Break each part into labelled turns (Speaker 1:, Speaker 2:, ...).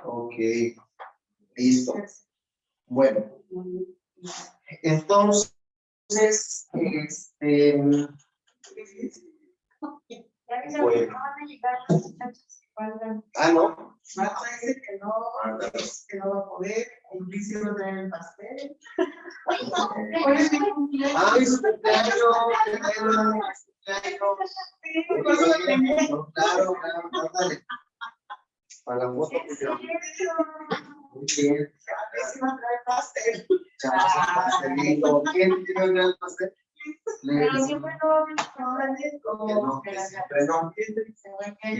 Speaker 1: Ok, listo. Bueno, entonces, bueno. Ah, no.
Speaker 2: Marta dice que no va a poder. Mauricio no trae el pastel.
Speaker 1: Ah, es cumpleaños. Claro, dale. Para la foto. Muy bien.
Speaker 2: Sí va a traer pastel.
Speaker 1: Pastelito. ¿Quién tiene el gran pastel?
Speaker 2: Pero siempre no,
Speaker 1: Que siempre no.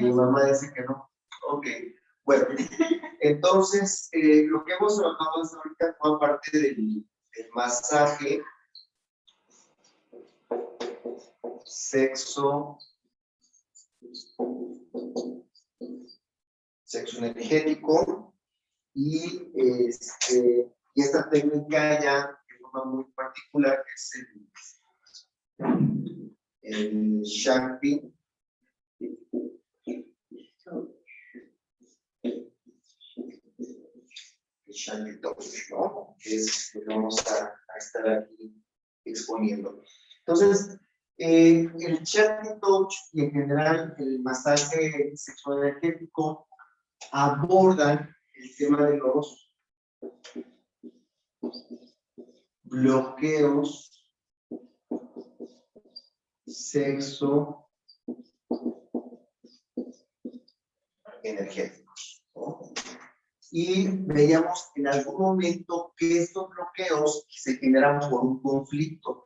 Speaker 1: Mi mamá dice que no. Ok. Bueno, entonces, lo que hemos trabajado hasta ahorita fue parte del masaje, sexo energético y esta técnica ya de forma muy particular que es el Shakti. Shakti Touch, ¿no? Que es lo que vamos a estar aquí exponiendo. Entonces, el Shakti Touch y en general el masaje sexual energético abordan el tema de los bloqueos sexo energéticos, ¿no? Y veíamos en algún momento que estos bloqueos se generan por un conflicto.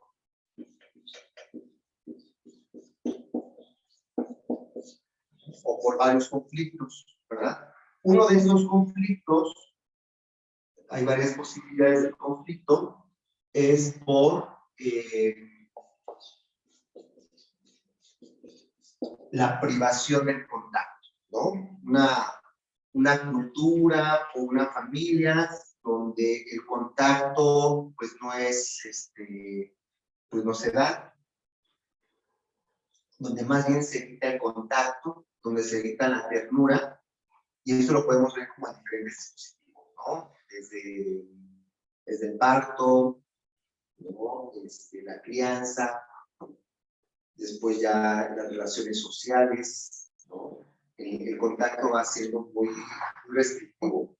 Speaker 1: O por varios conflictos, ¿verdad? Uno de estos conflictos, hay varias posibilidades de conflicto, es por la privación del contacto, ¿no? Una cultura o una familia donde el contacto pues no es, pues no se da, donde más bien se evita el contacto, donde se evita la ternura, y eso lo podemos ver como en diferentes dispositivos, ¿no? Desde el parto, ¿no? La crianza, después ya las relaciones sociales, ¿no? El contacto va siendo muy restrictivo.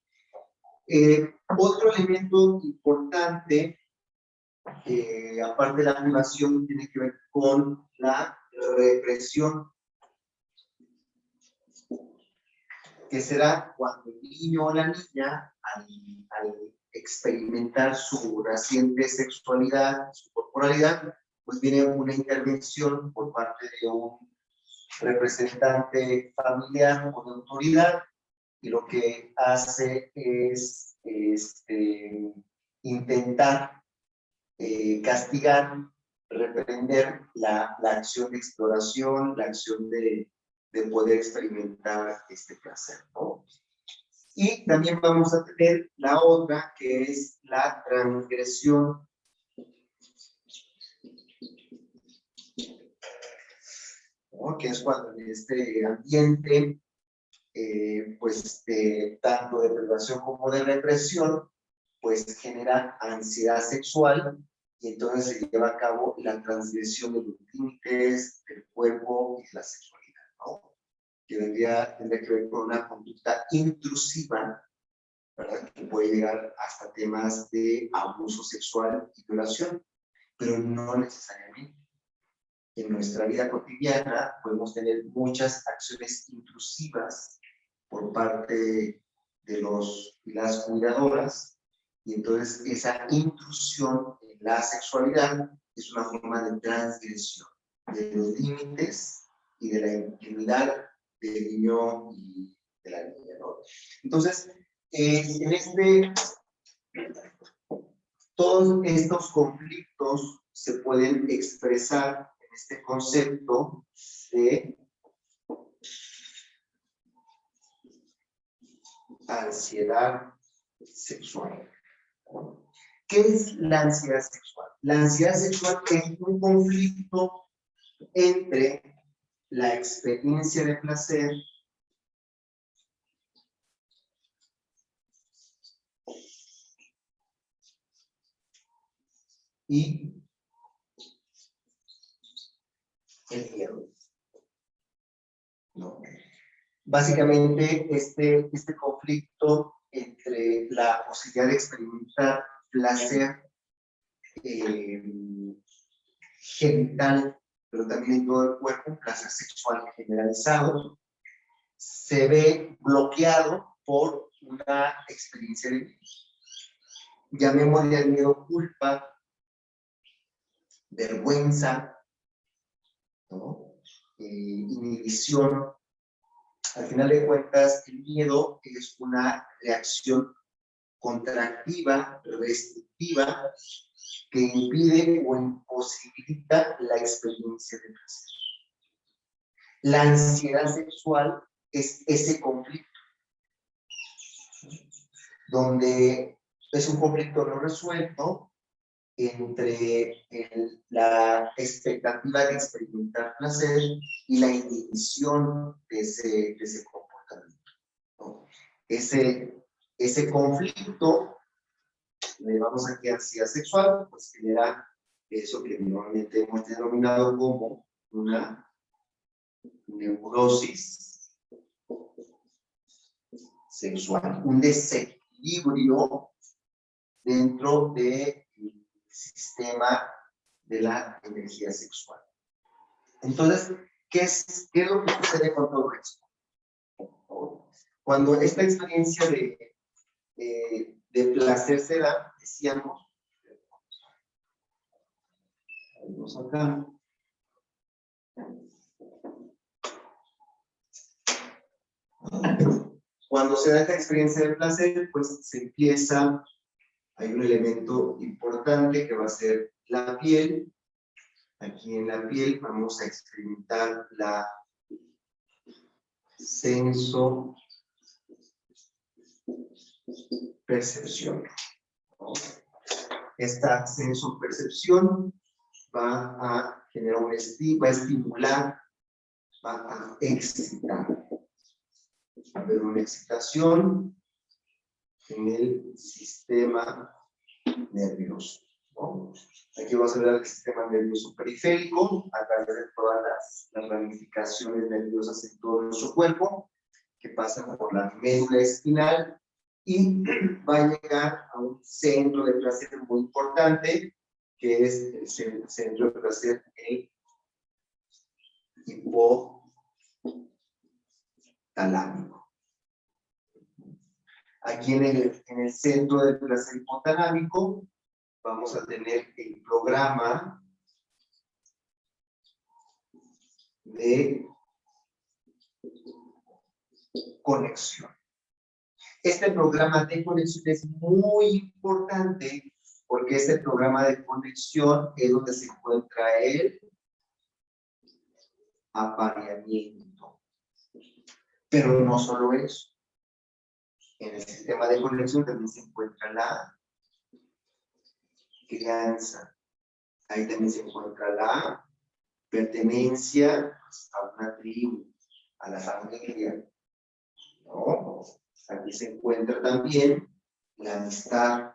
Speaker 1: Otro elemento importante, aparte de la privación, tiene que ver con la represión, que será cuando el niño o la niña, al experimentar su naciente sexualidad, su corporalidad, pues viene una intervención por parte de un representante familiar o de autoridad, y lo que hace es intentar castigar, reprender la acción de exploración, la acción de poder experimentar este placer, ¿no? Y también vamos a tener la otra, que es la transgresión. ¿No? Que es cuando en este ambiente, pues tanto de privación como de represión, pues genera ansiedad sexual, y entonces se lleva a cabo la transgresión de los límites del cuerpo y de la sexualidad, ¿no? Que tendría que ver con una conducta intrusiva, ¿verdad? Que puede llegar hasta temas de abuso sexual y violación, pero no necesariamente. En nuestra vida cotidiana podemos tener muchas acciones intrusivas por parte de los y las cuidadoras, y entonces esa intrusión en la sexualidad es una forma de transgresión de los límites y de la intimidad del niño y de la niña, ¿no? Entonces, todos estos conflictos se pueden expresar en este concepto de ansiedad sexual. ¿Qué es la ansiedad sexual? La ansiedad sexual es un conflicto entre la experiencia de placer y el miedo. ¿No? Básicamente, este conflicto entre la posibilidad de experimentar placer genital, pero también en todo el cuerpo, un placer sexual generalizado, se ve bloqueado por una experiencia de miedo. Llamémosle al miedo culpa, vergüenza, ¿no? Inhibición. Al final de cuentas, el miedo es una reacción contractiva, restrictiva, que impide o imposibilita la experiencia de placer. La ansiedad sexual es ese conflicto, donde es un conflicto no resuelto entre la expectativa de experimentar placer y la inhibición de ese comportamiento, ¿no? Ese conflicto, le vamos aquí a ansiedad sexual, pues genera eso que normalmente hemos denominado como una neurosis sexual, un desequilibrio dentro del sistema de la energía sexual. Entonces, ¿qué es lo que sucede con todo esto? Cuando esta experiencia de placer se da, decíamos, vamos acá, cuando se da esta experiencia de placer, pues se empieza, hay un elemento importante que va a ser la piel. Aquí en la piel vamos a experimentar la sensopercepción. Esta sensopercepción va a generar va a estimular, va a excitar. Va a haber una excitación en el sistema nervioso, ¿no? Aquí vamos a hablar del sistema nervioso periférico a través de todas las ramificaciones nerviosas en todo nuestro cuerpo, que pasan por la médula espinal y va a llegar a un centro de placer muy importante, que es el centro de placer hipotalámico. Aquí en el centro del placer hipotalámico vamos a tener el programa de conexión. Este programa de conexión es muy importante porque este programa de conexión es donde se encuentra el apareamiento. Pero no solo eso. En el sistema de conexión también se encuentra la crianza. Ahí también se encuentra la pertenencia a una tribu, a la familia, ¿no? Aquí se encuentra también la amistad.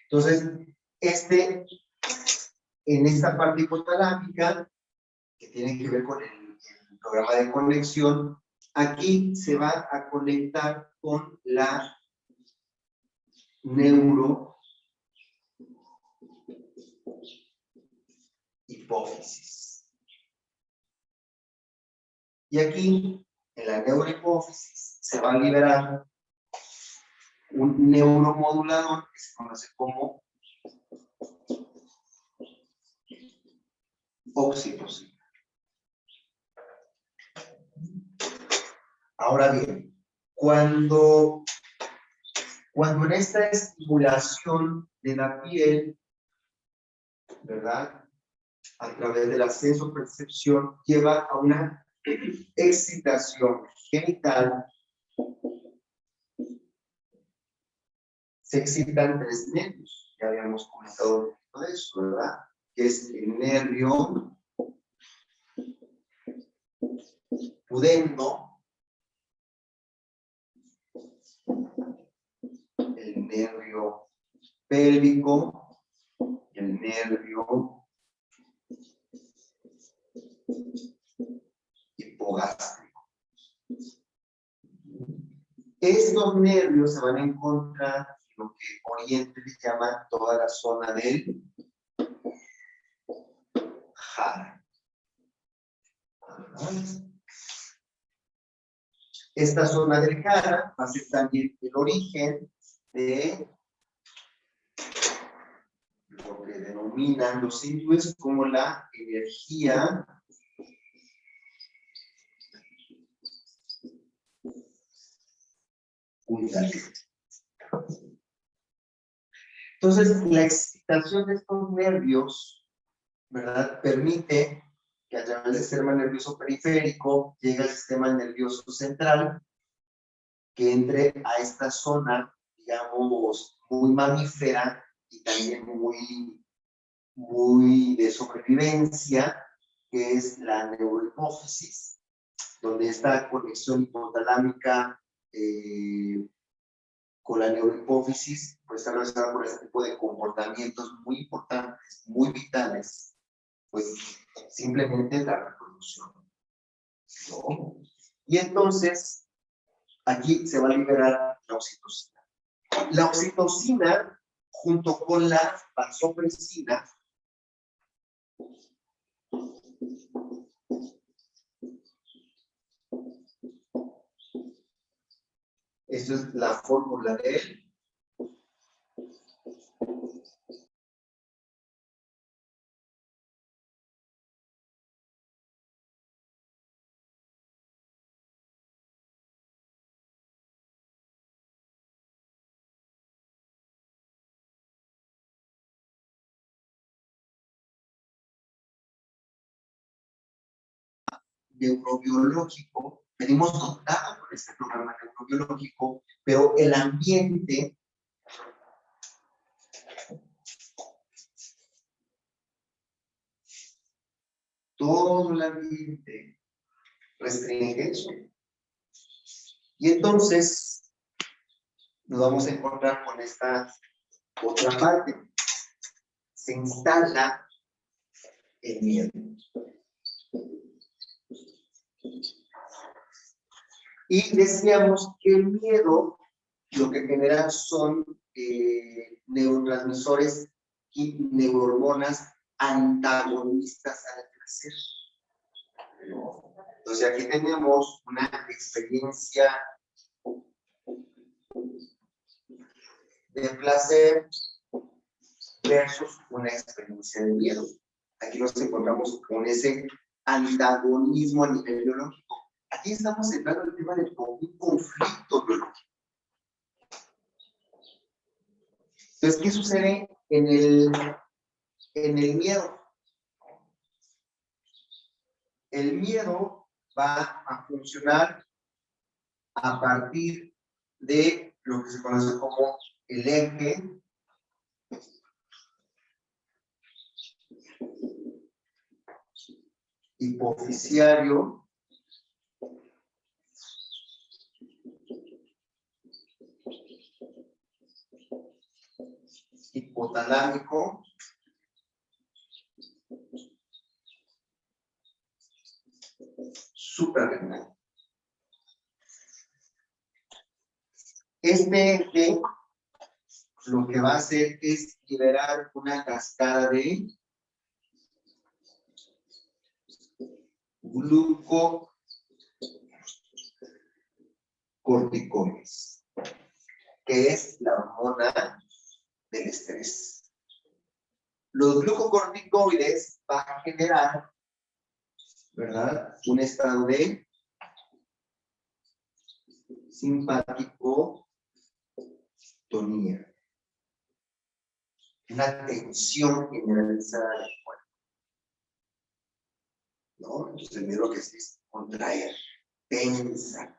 Speaker 1: Entonces, en esta parte hipotalámica, que tiene que ver con el programa de conexión, aquí se va a conectar con la neurohipófisis. Y aquí, en la neurohipófisis, se va a liberar un neuromodulador que se conoce como oxitocina. Ahora bien, cuando en esta estimulación de la piel, ¿verdad?, a través de la sensopercepción, lleva a una excitación genital, se excitan tres nervios. Ya habíamos comentado un poquito de eso, ¿verdad? Que es el nervio pudendo, el nervio pélvico y el nervio hipogástrico. Estos nervios se van a encontrar en lo que Oriente les llama toda la zona del jara. Esta zona del jara va a ser también el origen de lo que denominan los hindúes como la energía kundalini. Entonces, la excitación de estos nervios, ¿verdad?, permite que a través del sistema nervioso periférico llegue al sistema nervioso central, que entre a esta zona, digamos, muy mamífera y también muy de sobrevivencia, que es la neurohipófisis, donde esta conexión hipotalámica con la neurohipófisis pues está relacionada con este tipo de comportamientos muy importantes, muy vitales, pues simplemente la reproducción, ¿no? Y entonces aquí se va a liberar la oxitocina. La oxitocina, junto con la vasopresina, esta es la fórmula de él. Neurobiológico, venimos dotados con este programa neurobiológico, pero el ambiente todo el ambiente restringe eso. Y entonces nos vamos a encontrar con esta otra parte. Se instala el miedo. Y decíamos que el miedo lo que genera son neurotransmisores y neurohormonas antagonistas al placer. Entonces aquí tenemos una experiencia de placer versus una experiencia de miedo. Aquí nos encontramos con ese antagonismo a nivel biológico. Aquí estamos entrando en el tema de un conflicto biológico. Entonces, ¿qué sucede en el miedo? El miedo va a funcionar a partir de lo que se conoce como el eje hipofisiario hipotalámico suprarrenal. Este eje lo que va a hacer es liberar una cascada de glucocorticoides, que es la hormona del estrés. Los glucocorticoides van a generar, ¿verdad?, un estado de simpaticotonía, una tensión generalizada del cuerpo, ¿no? Entonces el miedo que es contraer, tensar.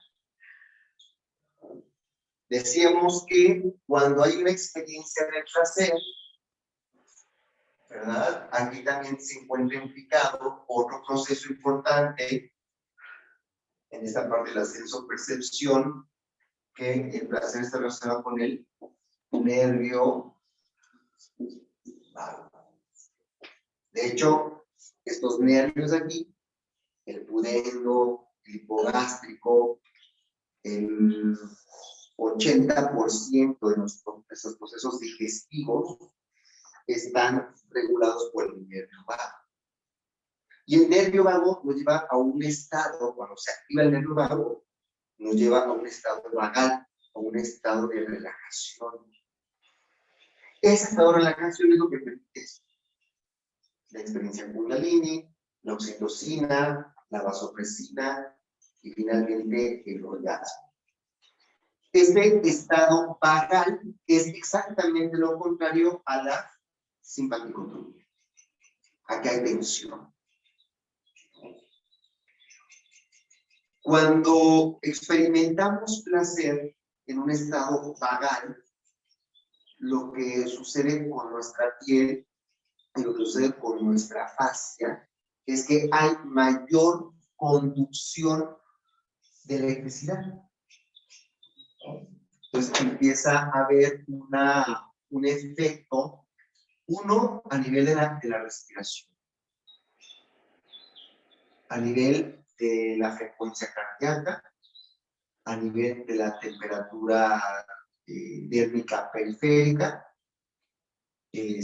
Speaker 1: Decíamos que cuando hay una experiencia de placer, ¿verdad? Aquí también se encuentra implicado otro proceso importante en esta parte del ascenso-percepción, que el placer está relacionado con el nervio vago. De hecho, estos nervios de aquí, el pudendo, el hipogástrico, el 80% de nuestros procesos digestivos están regulados por el nervio vago. Y el nervio vago nos lleva a un estado, cuando se activa el nervio vago, nos lleva a un estado vagal, a un estado de relajación. Ese estado de relajación es lo que permite la experiencia Kundalini, la oxitocina, la vasopresina y finalmente el orgasmo. Este estado vagal es exactamente lo contrario a la simpaticotonía. Aquí hay tensión. Cuando experimentamos placer en un estado vagal, lo que sucede con nuestra piel y lo que sucede con nuestra fascia es que hay mayor conducción de electricidad. Entonces empieza a haber un efecto, uno a nivel de la respiración, a nivel de la frecuencia cardíaca, a nivel de la temperatura térmica periférica, y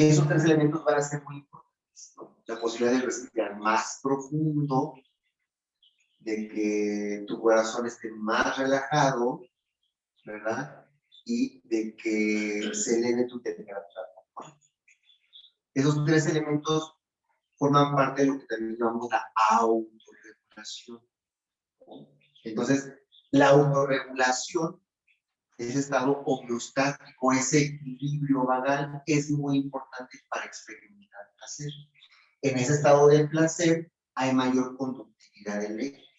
Speaker 1: esos tres elementos van a ser muy importantes, ¿no? La posibilidad de respirar más profundo, de que tu corazón esté más relajado, ¿verdad? Y de que se eleve tu temperatura. Esos tres elementos forman parte de lo que también llamamos la autorregulación. Entonces, la autorregulación, ese estado homeostático, ese equilibrio vagal, es muy importante para experimentar placer. En ese estado de placer hay mayor conductividad eléctrica.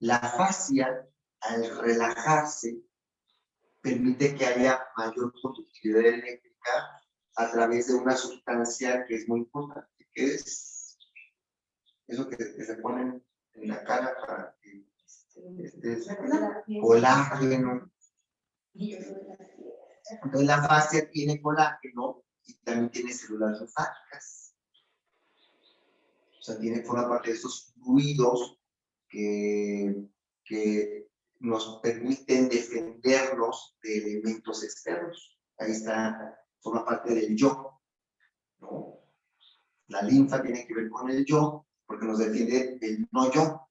Speaker 1: La fascia, al relajarse, permite que haya mayor conductividad eléctrica a través de una sustancia que es muy importante, que es eso que se pone en la cara para que colágeno. Entonces la fascia tiene colágeno y también tiene células linfáticas. O sea, forma parte de esos fluidos que nos permiten defendernos de elementos externos. Ahí está, forma parte del yo, ¿no? La linfa tiene que ver con el yo, porque nos defiende del no yo,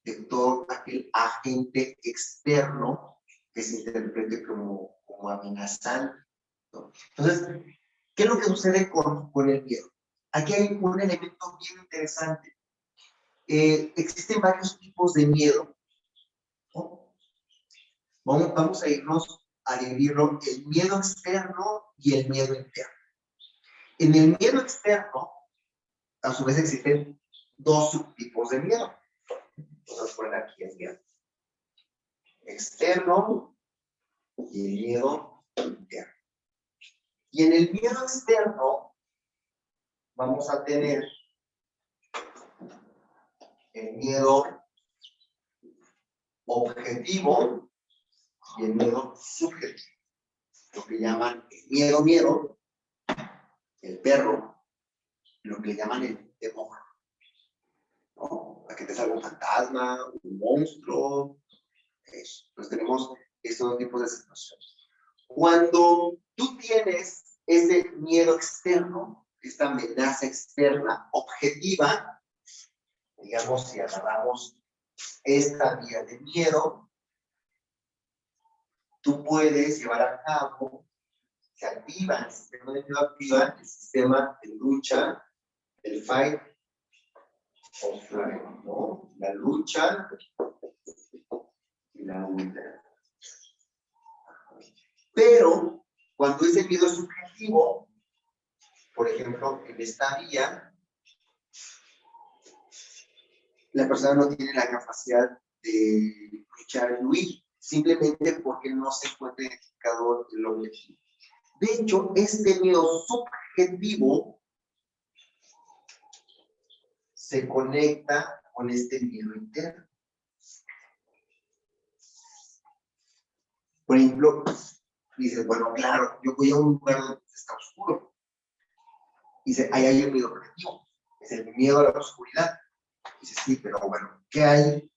Speaker 1: de todo aquel agente externo que se interprete como amenazante, ¿no? Entonces, ¿qué es lo que sucede con el miedo? Aquí hay un elemento bien interesante. Existen varios tipos de miedo, ¿no? Vamos a irnos a dividirlo, el miedo externo y el miedo interno. En el miedo externo, a su vez existen dos subtipos de miedo. Vamos a poner aquí el miedo externo y el miedo interno. Y en el miedo externo vamos a tener el miedo objetivo y el miedo subjetivo. Lo que llaman el miedo, el perro, lo que llaman el temor, ¿no? A que te salga un fantasma, un monstruo, eso. Entonces tenemos estos tipos de situaciones. Cuando tú tienes ese miedo externo, esta amenaza externa objetiva, digamos, si agarramos esta vía de miedo, tú puedes llevar a cabo, se activa, el sistema de miedo activa el sistema de lucha, el fight or flight, ¿no? La lucha y la huida. Pero cuando ese miedo es subjetivo, por ejemplo, en esta vía, la persona no tiene la capacidad de luchar y huir, simplemente porque no se encuentra identificado el objetivo. De hecho, este miedo subjetivo se conecta con este miedo interno. Por ejemplo, dices, bueno, claro, yo voy a un lugar donde está oscuro. Dice, ahí hay un miedo objetivo, es el miedo a la oscuridad. Dice, sí, pero bueno, ¿qué hay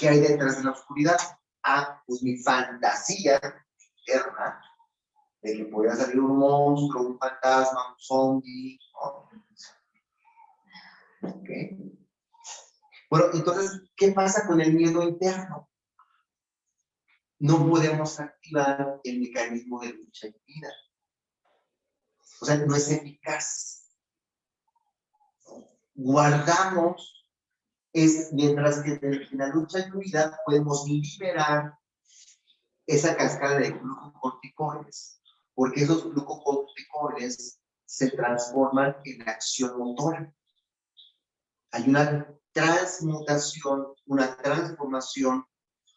Speaker 1: detrás de la oscuridad? Ah, pues mi fantasía interna de que podría salir un monstruo, un fantasma, un zombie, ¿no? ¿Ok? Bueno, entonces, ¿qué pasa con el miedo interno? No podemos activar el mecanismo de lucha y vida. O sea, no es eficaz. Guardamos, mientras que en la lucha y vida podemos liberar esa cascada de glucocorticoides, porque esos glucocorticoides se transforman en acción motora. Hay una transmutación, una transformación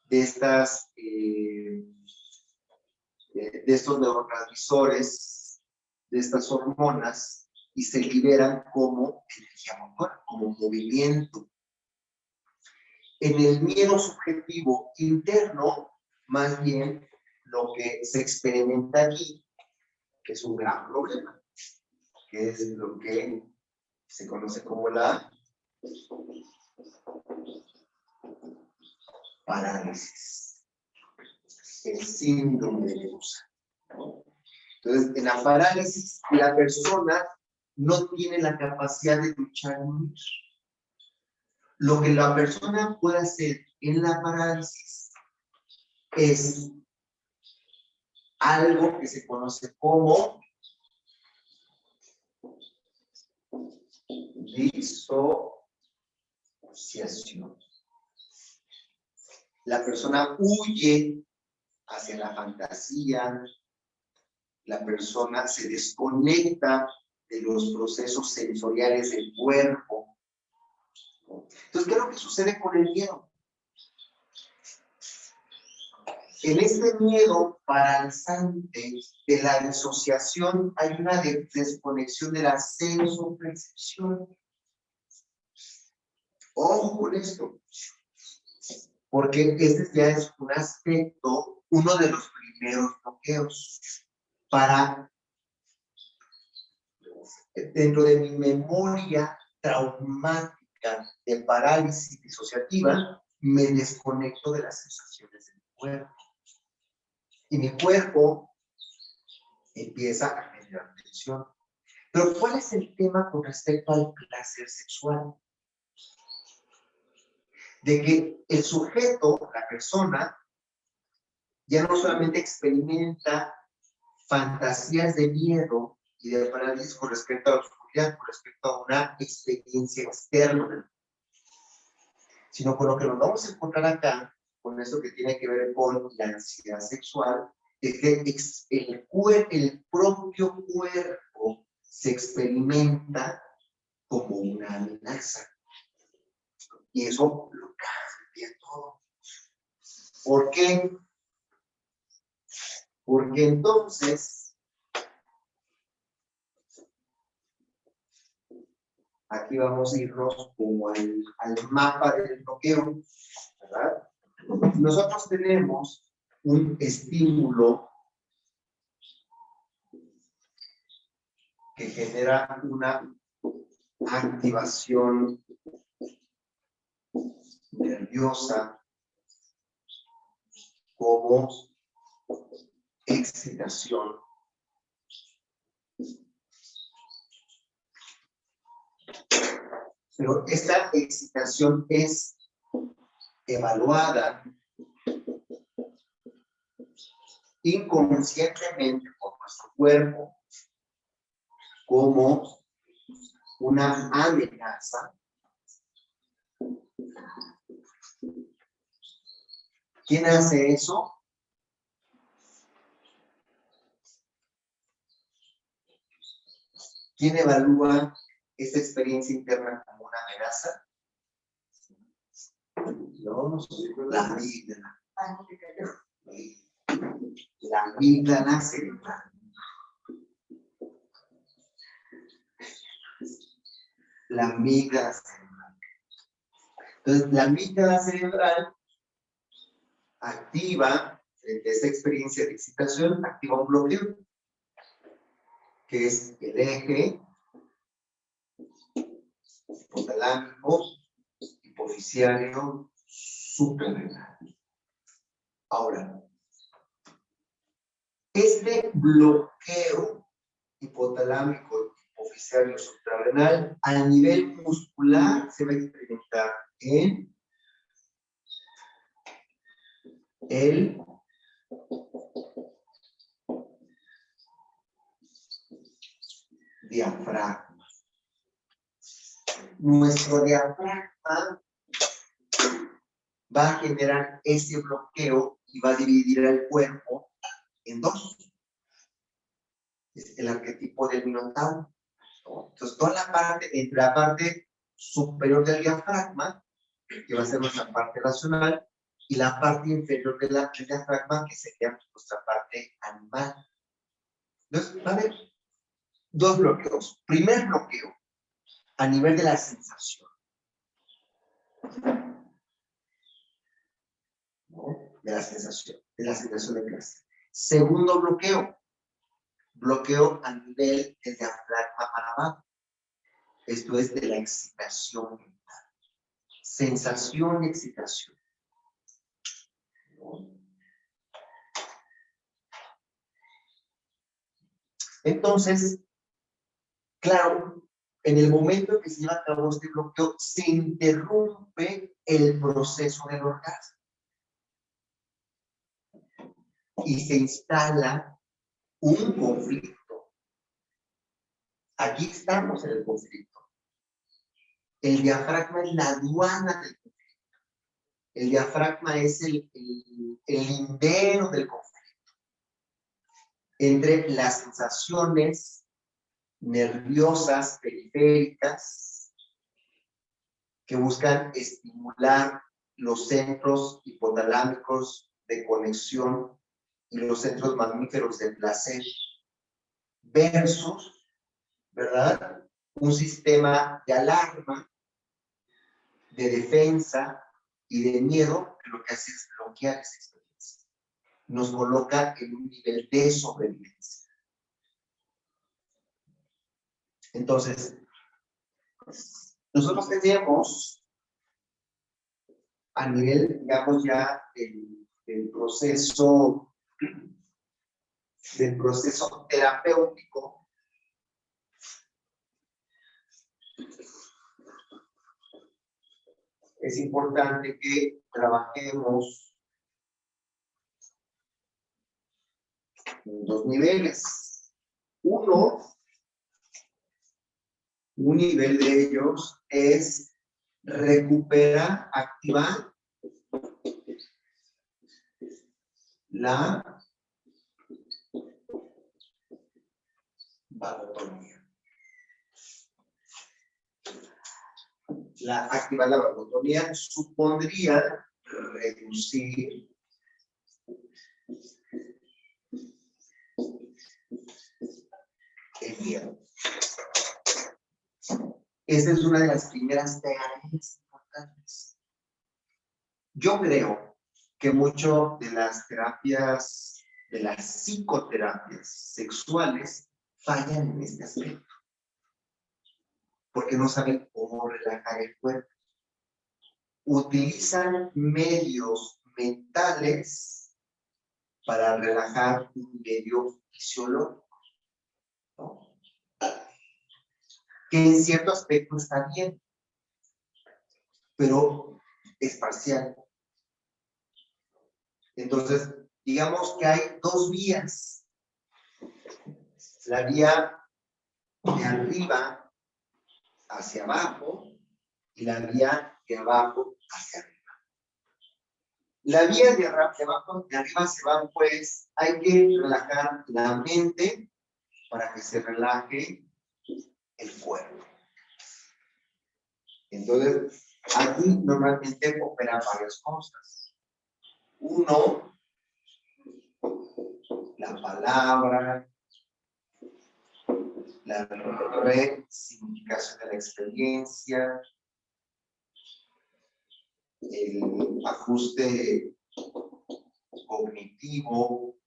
Speaker 1: de estos neurotransmisores, de estas hormonas, y se liberan como energía motora, como movimiento. En el miedo subjetivo interno, más bien lo que se experimenta aquí, que es un gran problema, que es lo que se conoce como la parálisis, el síndrome de Medusa. Entonces, en la parálisis, la persona no tiene la capacidad de luchar y huir. Lo que la persona puede hacer en la parálisis es algo que se conoce como disociación. La persona huye hacia la fantasía, la persona se desconecta de los procesos sensoriales del cuerpo. Entonces, ¿qué es lo que sucede con el miedo? En este miedo paralizante de la disociación hay una desconexión de la sensopercepción. Ojo con esto, porque este ya es un aspecto, uno de los primeros bloqueos para, dentro de mi memoria traumática de parálisis disociativa, me desconecto de las sensaciones de mi cuerpo. Y mi cuerpo empieza a generar tensión. Pero ¿cuál es el tema con respecto al placer sexual? De que el sujeto, la persona, ya no solamente experimenta fantasías de miedo y de parálisis con respecto a la oscuridad, con respecto a una experiencia externa, sino con lo que nos vamos a encontrar acá, con eso que tiene que ver con la ansiedad sexual, es que el propio cuerpo se experimenta como una amenaza. Y eso lo cambia todo. ¿Por qué? Porque entonces, aquí vamos a irnos como al mapa del bloqueo, ¿verdad? Nosotros tenemos un estímulo que genera una activación nerviosa como excitación. Pero esta excitación es evaluada inconscientemente por nuestro cuerpo como una amenaza. ¿Quién hace eso? ¿Quién evalúa esta experiencia interna como una amenaza? La amígdala. La amígdala cerebral. La amígdala cerebral. Entonces, la amígdala cerebral activa, frente a esta experiencia de excitación, activa un bloqueo, que es el eje hipotalámico, hipofisiario, suprarrenal. Ahora, este bloqueo hipotalámico, hipofisiario, suprarrenal, a nivel muscular se va a experimentar en el diafragma. Nuestro diafragma va a generar ese bloqueo y va a dividir el cuerpo en dos. Es el arquetipo del minotauro, ¿no? Entonces, toda la parte, entre la parte superior del diafragma, que va a ser nuestra parte racional, y la parte inferior del diafragma, que sería nuestra parte animal. Entonces, va a haber dos bloqueos. Primer bloqueo, a nivel de la sensación. ¿No? De la sensación de clase. Segundo bloqueo a nivel del diafragma para abajo. Esto es de la excitación mental. Sensación y excitación. Entonces, claro, en el momento en que se lleva a cabo este bloqueo, se interrumpe el proceso del orgasmo. Y se instala un conflicto. Aquí estamos en el conflicto. El diafragma es la aduana del conflicto. El diafragma es el lindero del conflicto. Entre las sensaciones nerviosas periféricas que buscan estimular los centros hipotalámicos de conexión y los centros mamíferos de placer versus, ¿verdad?, un sistema de alarma, de defensa y de miedo que lo que hace es bloquear esa experiencia. Nos coloca en un nivel de sobrevivencia. Entonces, nosotros tenemos a nivel, digamos, ya del proceso terapéutico, es importante que trabajemos en dos niveles. Un nivel de ellos es recuperar, activar la vagotonía. Activar la vagotonía supondría reducir el miedo. Esa es una de las primeras tareas importantes. Yo creo que mucho de las terapias, de las psicoterapias sexuales, fallan en este aspecto. Porque no saben cómo relajar el cuerpo. Utilizan medios mentales para relajar un medio fisiológico, ¿no? Que en cierto aspecto está bien, pero es parcial. Entonces, digamos que hay dos vías. La vía de arriba hacia abajo y la vía de abajo hacia arriba. La vía de abajo, de arriba hacia abajo, pues hay que relajar la mente para que se relaje el cuerpo. Entonces, Aquí normalmente operan varias cosas. Uno, la palabra, la resignificación de la experiencia, el ajuste cognitivo,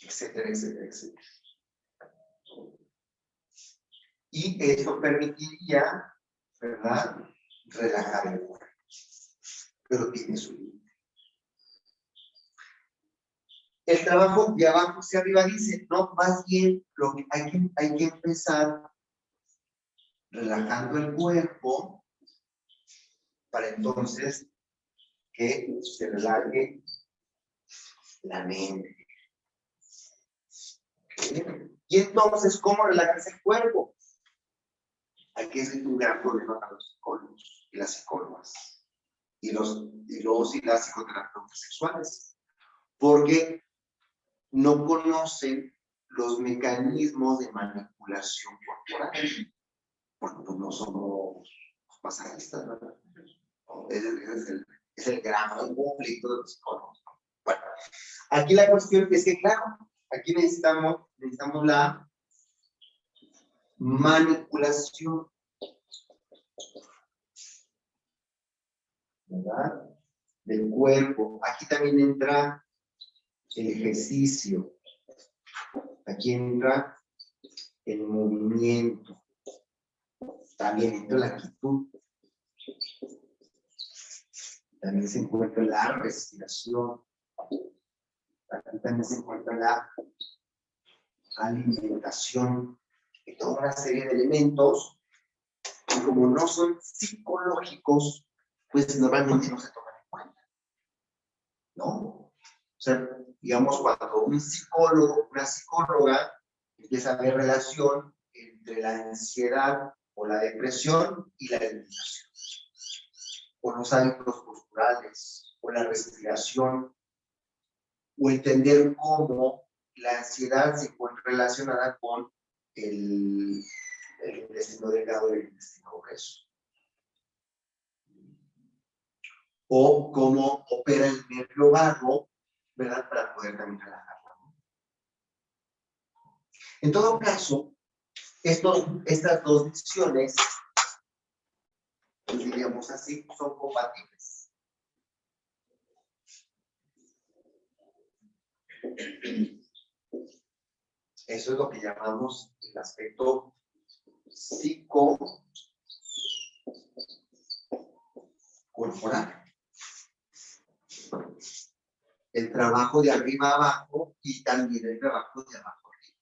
Speaker 1: etcétera, etcétera, etcétera. Y esto permitiría, ¿verdad?, relajar el cuerpo. Pero tiene su límite. El trabajo de abajo hacia arriba dice, no, más bien lo que hay que empezar relajando el cuerpo para entonces que se relaje la mente. ¿Okay? Y entonces, ¿cómo relajarse el cuerpo? Aquí es un gran problema para los psicólogos y las psicólogas y los y las psicoterapeutas sexuales, porque no conocen los mecanismos de manipulación corporal, porque pues, no somos masajistas, ¿verdad? Es el gran conflicto de los psicólogos. Bueno, aquí la cuestión es que, claro, aquí necesitamos la manipulación, ¿verdad?, del cuerpo. Aquí también entra el ejercicio. Aquí entra el movimiento. También entra la actitud. También se encuentra la respiración. Aquí también se encuentra la alimentación. Y toda una serie de elementos que, como no son psicológicos, pues normalmente no se toman en cuenta, ¿no? O sea, digamos, cuando un psicólogo, una psicóloga empieza a ver relación entre la ansiedad o la depresión y la alimentación, o los hábitos posturales, o la respiración, o entender cómo la ansiedad se encuentra relacionada con el intestino delgado y el intestino grueso. O cómo opera el nervio vago, ¿verdad?, para poder también relajarlo. En todo caso, estas dos visiones, pues diríamos así, son compatibles. Eso es lo que llamamos el aspecto psicocorporal. El trabajo de arriba a abajo y también el trabajo de abajo arriba.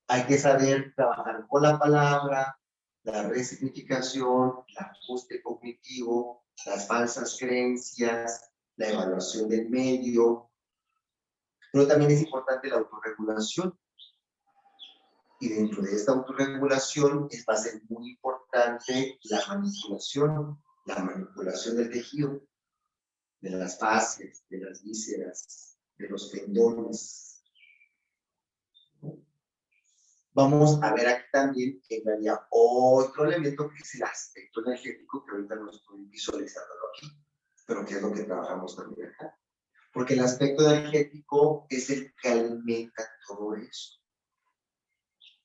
Speaker 1: Hay que saber trabajar con la palabra, la resignificación, el ajuste cognitivo, las falsas creencias, la evaluación del medio. Pero también es importante la autorregulación. Y dentro de esta autorregulación va a ser muy importante la manipulación del tejido, de las fascias, de las vísceras, de los tendones. Vamos a ver aquí también que entraría otro elemento que es el aspecto energético, que ahorita no estoy visualizándolo aquí, pero que es lo que trabajamos también acá. Porque el aspecto energético es el que alimenta todo eso.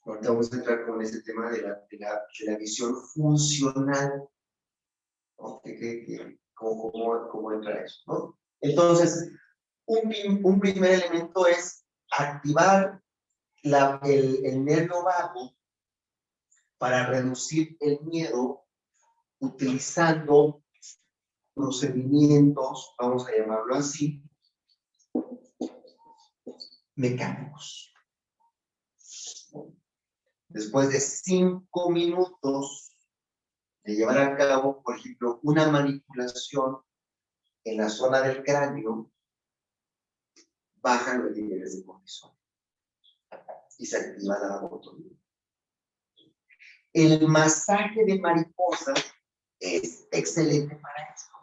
Speaker 1: Ahorita vamos a entrar con ese tema de la visión funcional. ¿No? ¿Cómo entra eso? ¿No? Entonces, un primer elemento es activar el nervio vago para reducir el miedo utilizando procedimientos, vamos a llamarlo así, mecánicos. Después de 5 minutos de llevar a cabo, por ejemplo, una manipulación en la zona del cráneo, bajan los niveles de cortisol y se activa la vagotonina. El masaje de mariposa es excelente para eso.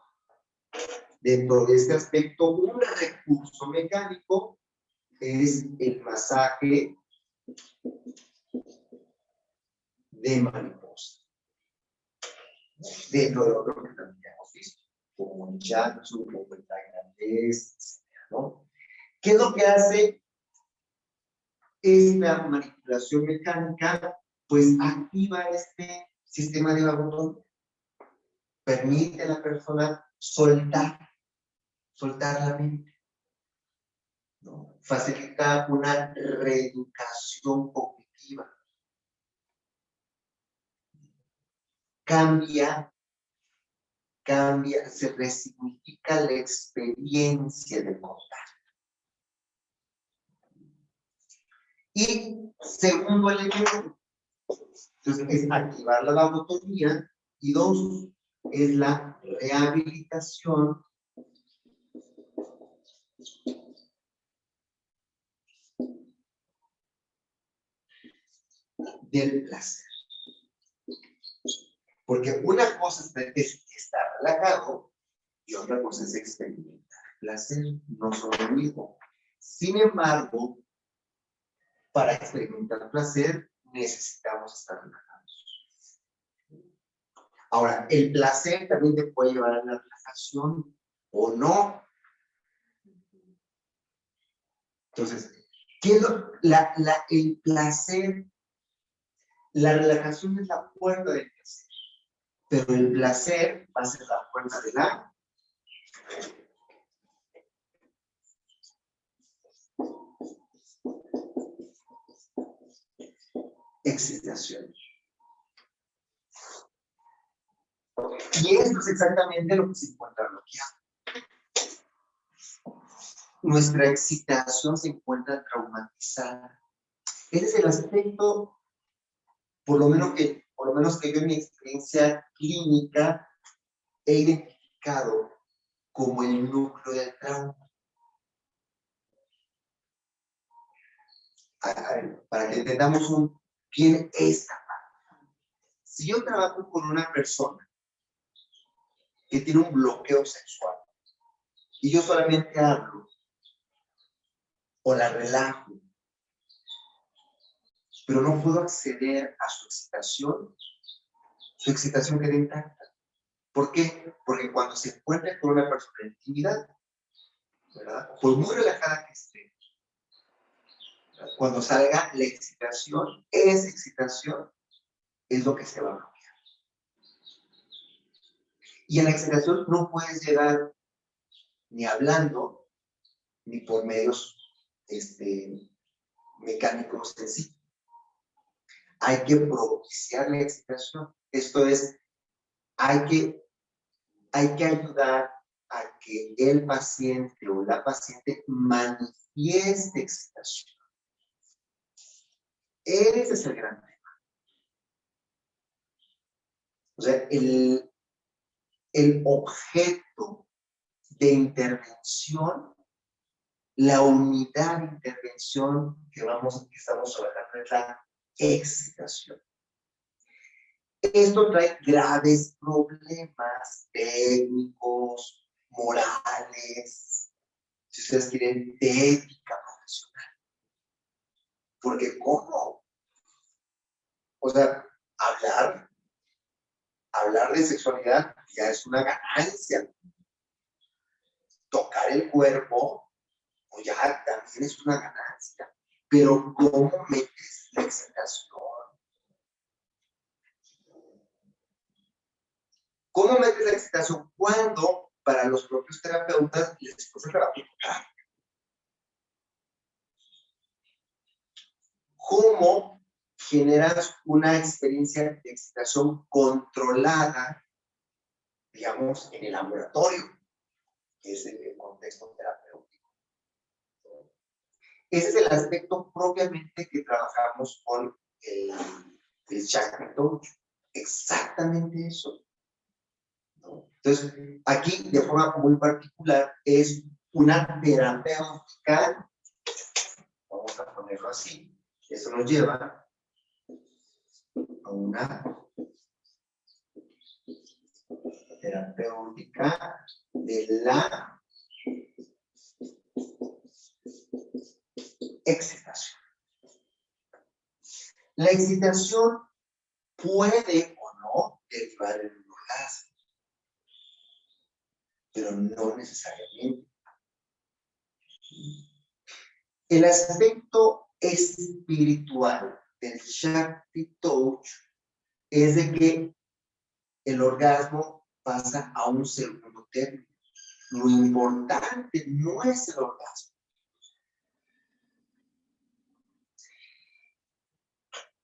Speaker 1: Dentro de este aspecto, un recurso mecánico es el masaje de mariposa. Dentro de otro que también hemos visto, como el shiatsu, como el tailandés, ¿no? ¿Qué es lo que hace esta manipulación mecánica? Pues activa este sistema de vagotón, permite a la persona soltar la mente, ¿no? Facilita una reeducación cognitiva, cambia, se resignifica la experiencia del contacto. Y segundo elemento, entonces, es activar la vagotonía, y dos, es la rehabilitación del placer. Porque una cosa es estar relajado y otra cosa es experimentar placer, no son lo mismo. Sin embargo, para experimentar placer necesitamos estar relajados. Ahora, el placer también te puede llevar a la relajación o no. Entonces, ¿qué es el placer? La relajación es la puerta del placer, pero el placer va a ser la puerta de la excitación. Y esto es exactamente lo que se encuentra bloqueado. Nuestra excitación se encuentra traumatizada. Ese es el aspecto, por lo menos que yo en mi experiencia clínica he identificado como el núcleo del trauma. Para que entendamos bien esta parte. Si yo trabajo con una persona que tiene un bloqueo sexual y yo solamente hablo o la relajo, pero no puedo acceder a su excitación queda intacta. ¿Por qué? Porque cuando se encuentra con una persona en intimidad, ¿verdad? Por muy relajada que esté, ¿verdad? Cuando salga la excitación, esa excitación es lo que se va a bloquear. Y a la excitación no puedes llegar ni hablando, ni por medios mecánicos en sí. Hay que propiciar la excitación. Esto es, hay que ayudar a que el paciente o la paciente manifieste excitación. Ese es el gran tema. O sea, el objeto de intervención, la unidad de intervención que estamos trabajando es la excitación. Esto trae graves problemas técnicos, morales, si ustedes quieren, de ética profesional. Porque ¿cómo? O sea, hablar de sexualidad ya es una ganancia. Tocar el cuerpo, pues ya también es una ganancia. Pero ¿cómo metes la excitación? ¿Cómo metes la excitación cuando para los propios terapeutas les cuesta trabajo tocar? ¿Cómo generas una experiencia de excitación controlada, digamos, en el laboratorio, que es el contexto terapéutico? Ese es el aspecto propiamente que trabajamos con el Shackleton. Exactamente eso, ¿no? Entonces, aquí, de forma muy particular, es una terapéutica, vamos a ponerlo así. Eso nos lleva a una terapéutica de la excitación. La excitación puede o no derivar en un orgasmo. pero no necesariamente. El aspecto espiritual del Shakti Touch es de que el orgasmo pasa a un segundo término. Lo importante no es el orgasmo.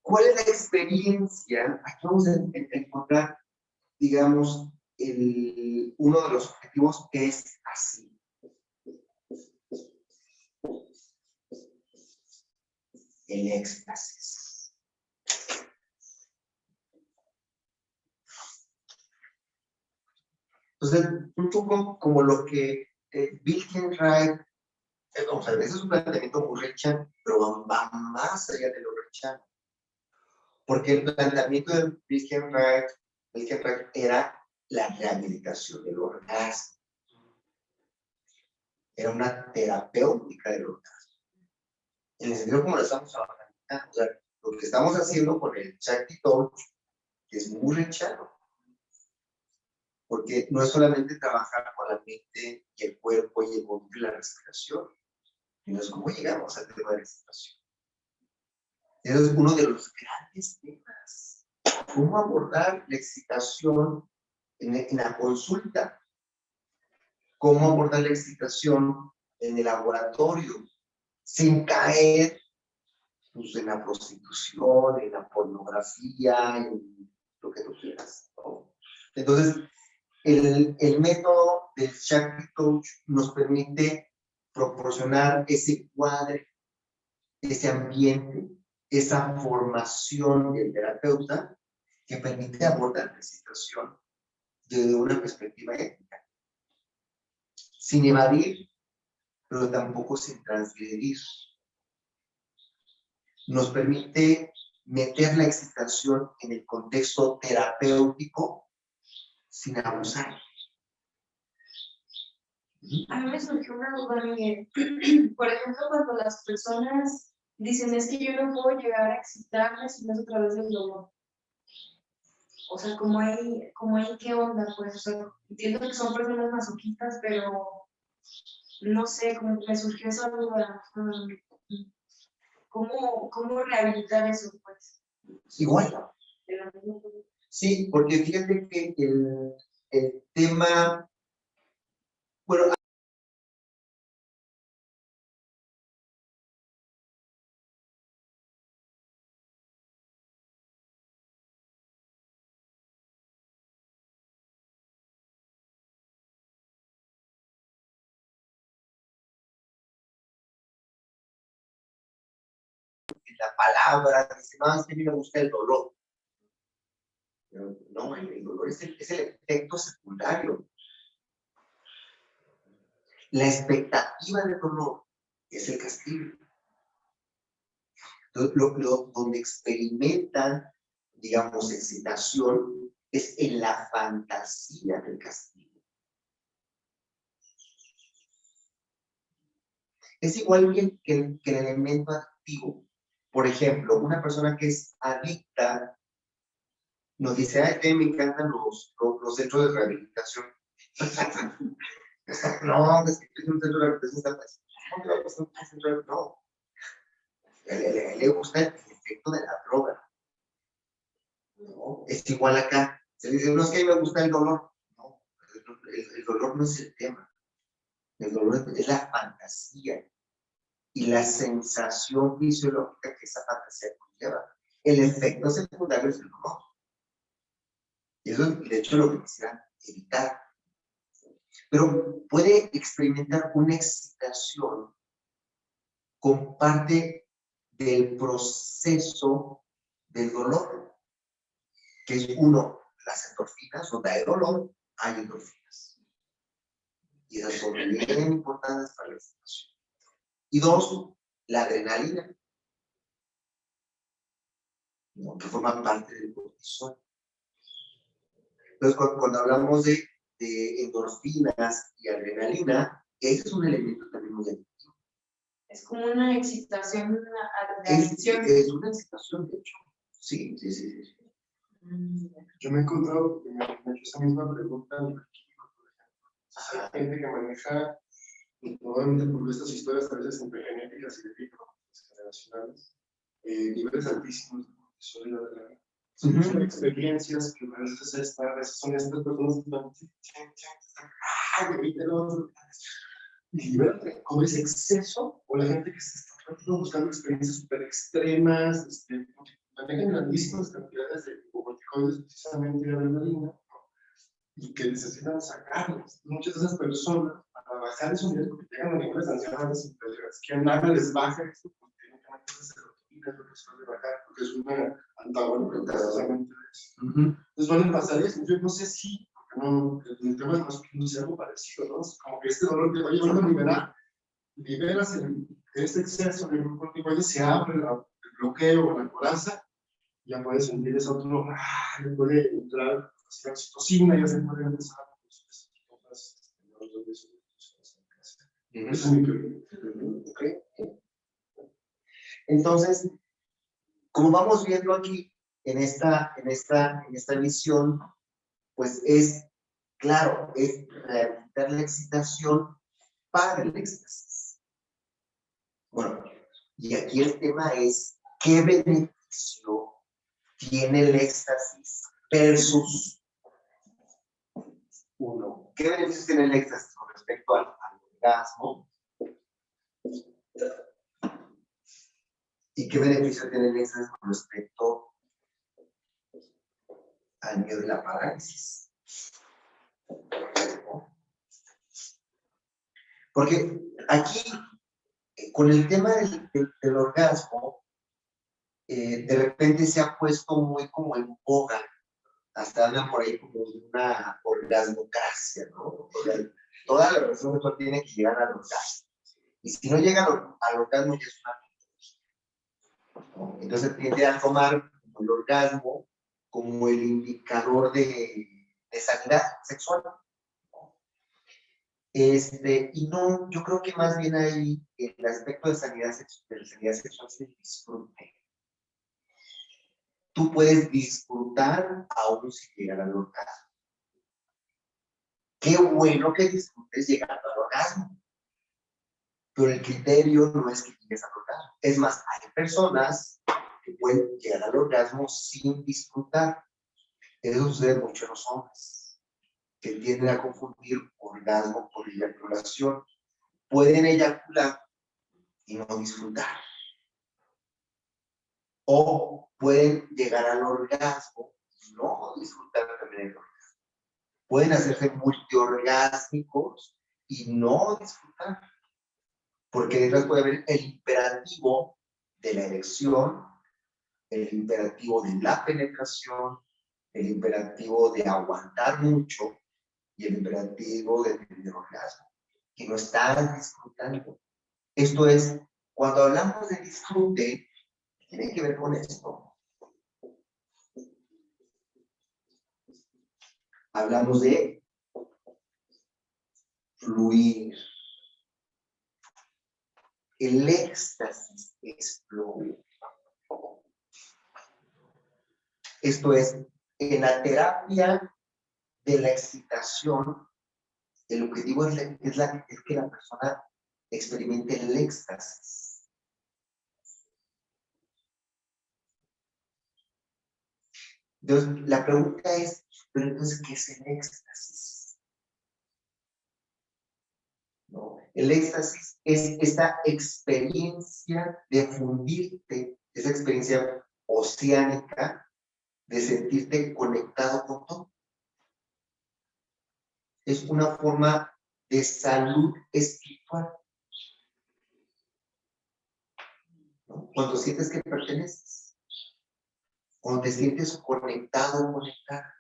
Speaker 1: ¿Cuál es la experiencia? Aquí vamos a encontrar, digamos, uno de los objetivos que es así. El éxtasis. Entonces, un poco como lo que Wilkenreich, o sea, ese es un planteamiento muy rechano, pero va más allá de lo rechano. Porque el planteamiento de Wilkenreich era la rehabilitación del orgasmo. Era una terapéutica del orgasmo. En el sentido como lo estamos trabajando. O sea, lo que estamos haciendo con el Shakti Touch es muy rechano. Porque no es solamente trabajar con la mente y el cuerpo y el movimiento y la respiración, sino es cómo llegamos al tema de la respiración. Ese es uno de los grandes temas. ¿Cómo abordar la excitación en la consulta? ¿Cómo abordar la excitación en el laboratorio? Sin caer pues, en la prostitución, en la pornografía, en lo que tú quieras, ¿no? Entonces, el método del Shakti Coach nos permite proporcionar ese cuadro, ese ambiente, esa formación del terapeuta que permite abordar la situación desde una perspectiva ética, sin evadir, pero tampoco sin transgredir. Nos permite meter la excitación en el contexto terapéutico sin abusar.
Speaker 3: A mí me surgió una duda, Miguel. Por ejemplo, cuando las personas dicen es que yo no puedo llegar a excitarme si no es a través del dolor. O sea, como hay qué onda, pues, o sea, entiendo que son personas masoquistas, pero no sé, como que me surgió esa duda. ¿Cómo rehabilitar eso, pues?
Speaker 1: Igual. Sí, porque fíjate que el tema, bueno, la palabra, dice, no, es que a mí me gusta el dolor. No, el dolor es el efecto secundario. La expectativa del dolor es el castigo. Donde experimentan, digamos, excitación es en la fantasía del castigo. Es igual que el elemento activo. Por ejemplo, una persona que es adicta nos dice, ay, que me encantan los centros de rehabilitación. No, es que un centro de rehabilitación está pasando. No. Le gusta el efecto de la droga. ¿No? Es igual acá. Se dice, no es que a mí me gusta el dolor. No, el dolor no es el tema. El dolor es la fantasía y la sensación fisiológica que esa fantasía conlleva. El efecto secundario es el dolor. Y eso es, de hecho, lo que quisiera evitar. Pero puede experimentar una excitación con parte del proceso del dolor, que es uno, las endorfinas, donde hay dolor, hay endorfinas. Y esas son bien importantes para la excitación. Y dos, la adrenalina, ¿no? Que forma parte del cortisol. Entonces, cuando hablamos de endorfinas y adrenalina, ese es un elemento también muy adictivo.
Speaker 3: Es como una excitación, de
Speaker 1: adicción. Es una excitación, de hecho. Sí.
Speaker 4: Yo me he encontrado, me he hecho esa misma pregunta a nivel químico, por ejemplo. Hay gente que maneja, normalmente por estas historias a veces entre genéticas y de generacionales, niveles altísimos de cortisol y adrenalina. Son experiencias que a veces son estas personas y liberan como ese exceso, o la gente que se está buscando experiencias súper extremas, manejan grandísimas cantidades de corticoides, precisamente de adrenalina, y que necesitan sacarlas. Muchas de esas personas, para bajar esos niveles, porque llegan a niveles de ansiedades, que nada les baja esto, porque tienen que mantener serotonina, es lo que suele bajar, porque es una antagónica precisamente de eso. Entonces suelen pasar eso. Yo no sé si, porque no, el tema de más no sea algo parecido, ¿no? Es como que este dolor te va llevando a liberar, liberas este exceso de corticoides, se abre el bloqueo o la coraza, ya puedes sentir ese otro, ya puede entrar la oxitocina, ya se puede empezar a producir cosas. Esa es mi teoría.
Speaker 1: Okay. Entonces, como vamos viendo aquí en esta visión, pues es, claro, es rehabilitar la excitación para el éxtasis. Bueno, y aquí el tema es, ¿qué beneficio tiene el éxtasis versus uno? ¿Qué beneficios tiene el éxtasis con respecto al orgasmo? ¿Y qué beneficio tiene el éxtasis con respecto al miedo de la parálisis? Porque aquí, con el tema del orgasmo, de repente se ha puesto muy como en boga, hasta hablan por ahí como de una orgasmocracia, ¿no? Toda la relación sexual tiene que llegar al orgasmo. Y si no llega al orgasmo, ya es una mentira, ¿no? Entonces tiende a tomar el orgasmo como el indicador de sanidad sexual. Y no, yo creo que más bien ahí el aspecto de sanidad sexual es el disfrute. Tú puedes disfrutar aún sin llegar al orgasmo. Qué bueno que disfrutes llegando al orgasmo. Pero el criterio no es que llegues al orgasmo. Es más, hay personas que pueden llegar al orgasmo sin disfrutar. Eso sucede mucho en los hombres, que tienden a confundir orgasmo por eyaculación. Pueden eyacular y no disfrutar. O pueden llegar al orgasmo y no disfrutar también el orgasmo. Pueden hacerse multiorgásmicos y no disfrutar. Porque detrás puede haber el imperativo de la erección, el imperativo de la penetración, el imperativo de aguantar mucho y el imperativo de tener orgasmo, que no están disfrutando. Esto es, cuando hablamos de disfrute, tiene que ver con esto. Hablamos de fluir. El éxtasis es fluir. Esto es, en la terapia de la excitación, el objetivo es que la persona experimente el éxtasis. Entonces, la pregunta es, ¿pero entonces qué es el éxtasis? ¿No? El éxtasis es esta experiencia de fundirte, esa experiencia oceánica de sentirte conectado con todo. Es una forma de salud espiritual, ¿no? Cuando sientes que perteneces, cuando te sientes conectado o conectada.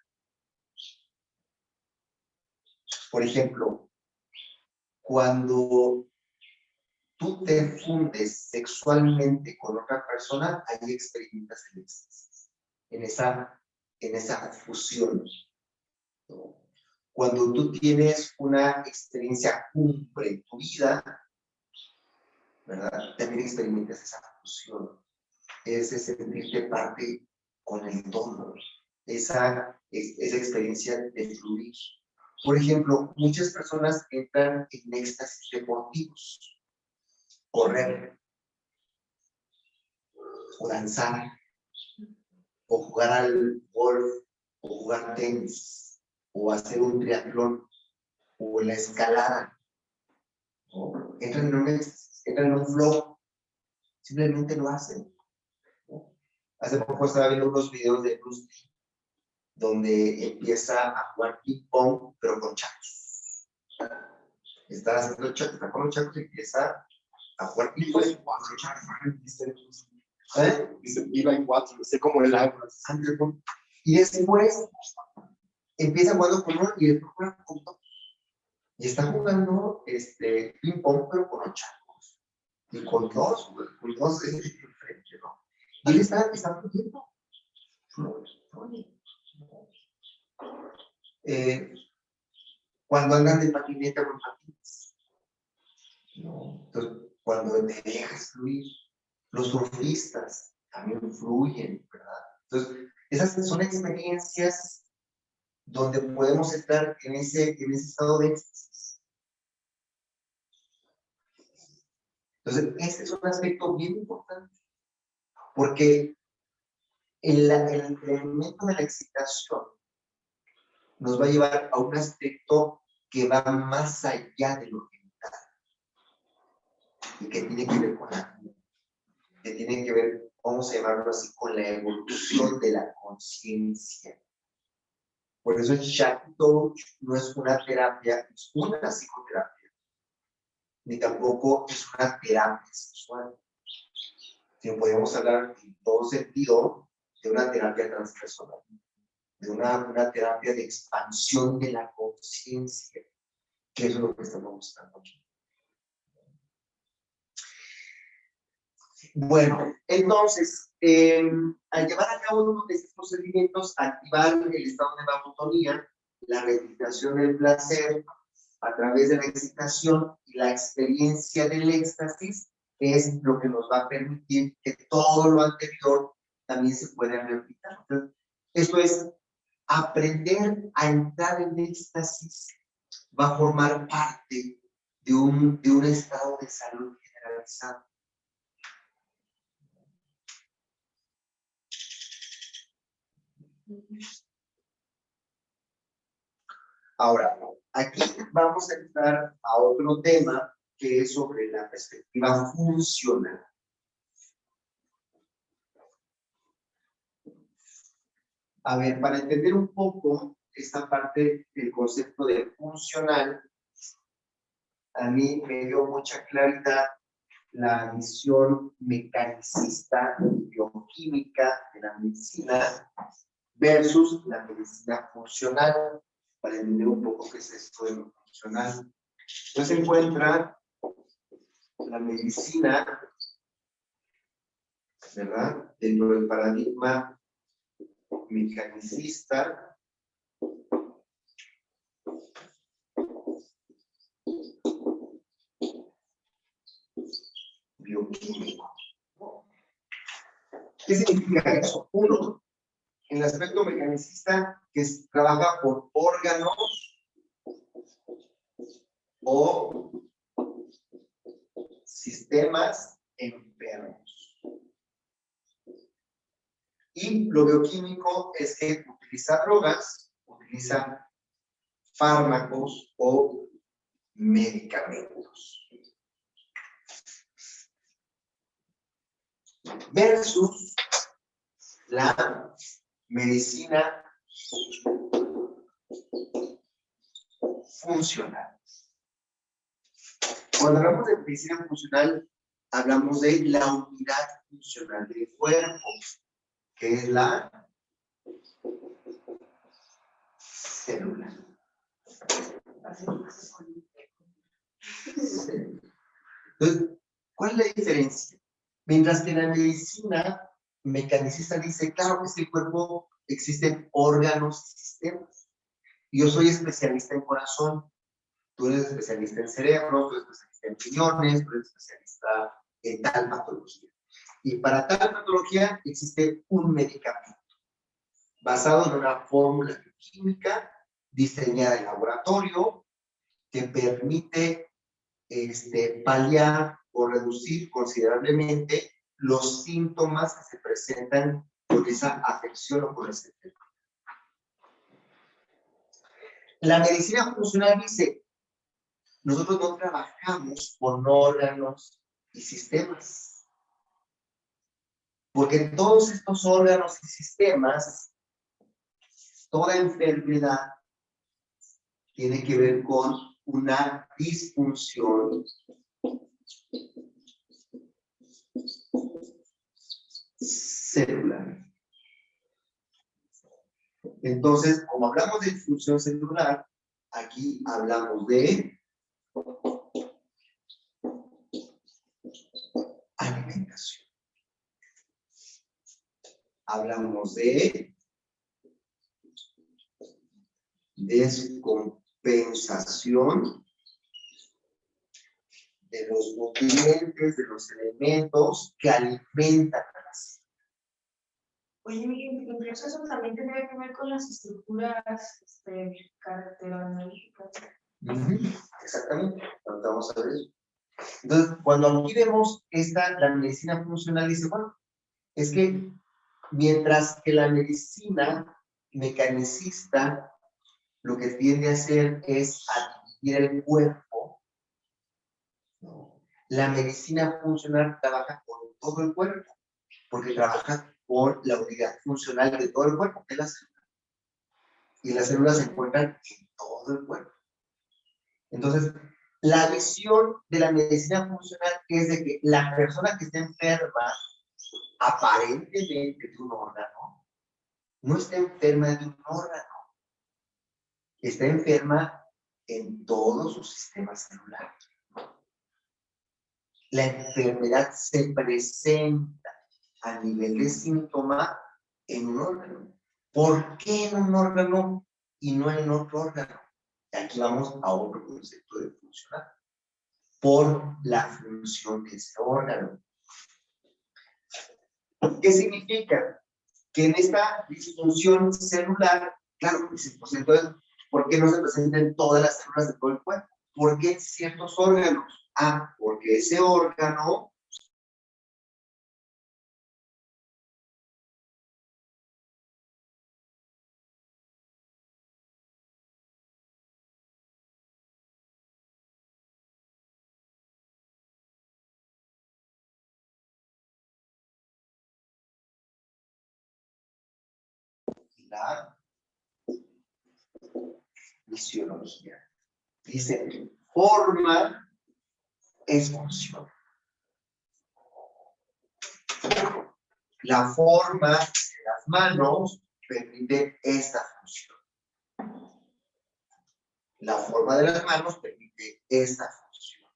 Speaker 1: Por ejemplo, cuando tú te fundes sexualmente con otra persona, ahí experimentas el éxtasis, en esa fusión, ¿no? Cuando tú tienes una experiencia cumbre en tu vida, ¿verdad? También experimentas esa fusión, ese sentirte parte con el todo, esa experiencia de fluir. Por ejemplo, muchas personas entran en éxtasis deportivos, correr, o danzar, o jugar al golf, o jugar tenis, o hacer un triatlón, o la escalada. ¿No? Entran en un éxtasis, entran en un flow, simplemente lo hacen. ¿No? Hace poco estaba viendo unos videos de Bruce Lee, donde empieza a jugar ping pong, pero con chacos. Está haciendo chacos, está con los chacos y empieza a jugar ping pong con los chacos.
Speaker 4: Dice, iba en 4, sé como el agua.
Speaker 1: Y después empieza jugando con uno y después juega con dos. Y está jugando ping pong, pero con los chacos. Y con dos enfrente, ¿no? Y él está fluyendo. Cuando andan de patineta con patines. ¿No? Entonces, cuando te dejas fluir, los surfistas también fluyen, ¿verdad? Entonces, esas son experiencias donde podemos estar en ese estado de éxtasis. Entonces, ese es un aspecto bien importante, porque el elemento de la excitación nos va a llevar a un aspecto que va más allá de lo mental y que tiene que ver con la vida, que tiene que ver, vamos a llamarlo así, con la evolución de la conciencia. Por eso el Shakti Touch no es una terapia, es una psicoterapia, ni tampoco es una terapia sexual. Sino podemos hablar en todo sentido de una terapia transpersonal, de una terapia de expansión de la conciencia, que eso es lo que estamos buscando aquí. Bueno, entonces, al llevar a cabo uno de estos procedimientos, activar el estado de babotonía, la rectificación del placer a través de la excitación y la experiencia del éxtasis es lo que nos va a permitir que todo lo anterior también se pueda replicar. Entonces, esto es, aprender a entrar en éxtasis va a formar parte de un estado de salud generalizado. Ahora, aquí vamos a entrar a otro tema que es sobre la perspectiva funcional. A ver, para entender un poco esta parte del concepto de funcional, a mí me dio mucha claridad la visión mecanicista, bioquímica de la medicina versus la medicina funcional, para entender un poco qué es esto de lo funcional. Entonces se encuentra la medicina, ¿verdad? Dentro del paradigma mecanicista, bioquímico. ¿Qué significa eso? Uno, en el aspecto mecanicista, que trabaja por órganos o sistemas enfermos. Y lo bioquímico es que utiliza drogas, utiliza fármacos o medicamentos. Versus la medicina funcional. Cuando hablamos de medicina funcional, hablamos de la unidad funcional del cuerpo, que es la célula. Entonces, ¿cuál es la diferencia? Mientras que la medicina mecanicista dice, claro que en el cuerpo existen órganos y sistemas. Yo soy especialista en corazón, tú eres especialista en cerebro, tú eres especialista en riñones, tú eres especialista en tal patología. Y para tal patología existe un medicamento basado en una fórmula química diseñada en laboratorio, que permite paliar o reducir considerablemente los síntomas que se presentan con esa afección o con ese enfermedad. La medicina funcional dice, nosotros no trabajamos con órganos y sistemas, porque en todos estos órganos y sistemas, toda enfermedad tiene que ver con una disfunción celular. Entonces, como hablamos de disfunción celular, aquí hablamos de alimentación. Hablamos de descompensación de los nutrientes, de los elementos que alimentan a la célula.
Speaker 3: Oye, Miguel, incluso eso también tendría que ver con las estructuras características.
Speaker 1: Exactamente, vamos a ver eso. Entonces, cuando aquí vemos la medicina funcional, dice, bueno, es que mientras que la medicina mecanicista lo que tiende a hacer es adquirir el cuerpo, ¿no? La medicina funcional trabaja con todo el cuerpo, porque trabaja con la unidad funcional de todo el cuerpo, que es la célula. Y las células se encuentran en todo el cuerpo. Entonces, la visión de la medicina funcional es de que la persona que está enferma, aparentemente de un órgano, no está enferma de un órgano, está enferma en todo su sistema celular. La enfermedad se presenta a nivel de síntoma en un órgano. ¿Por qué en un órgano y no en otro órgano? Aquí vamos a otro concepto de funcional. Por la función de ese órgano. ¿Qué significa? Que en esta disfunción celular, claro, pues entonces, ¿por qué no se presentan todas las células de todo el cuerpo? ¿Por qué en ciertos órganos? Ah, porque ese órgano la fisiología. Dice, forma es función. La forma de las manos permite esta función. La forma de las manos permite esta función.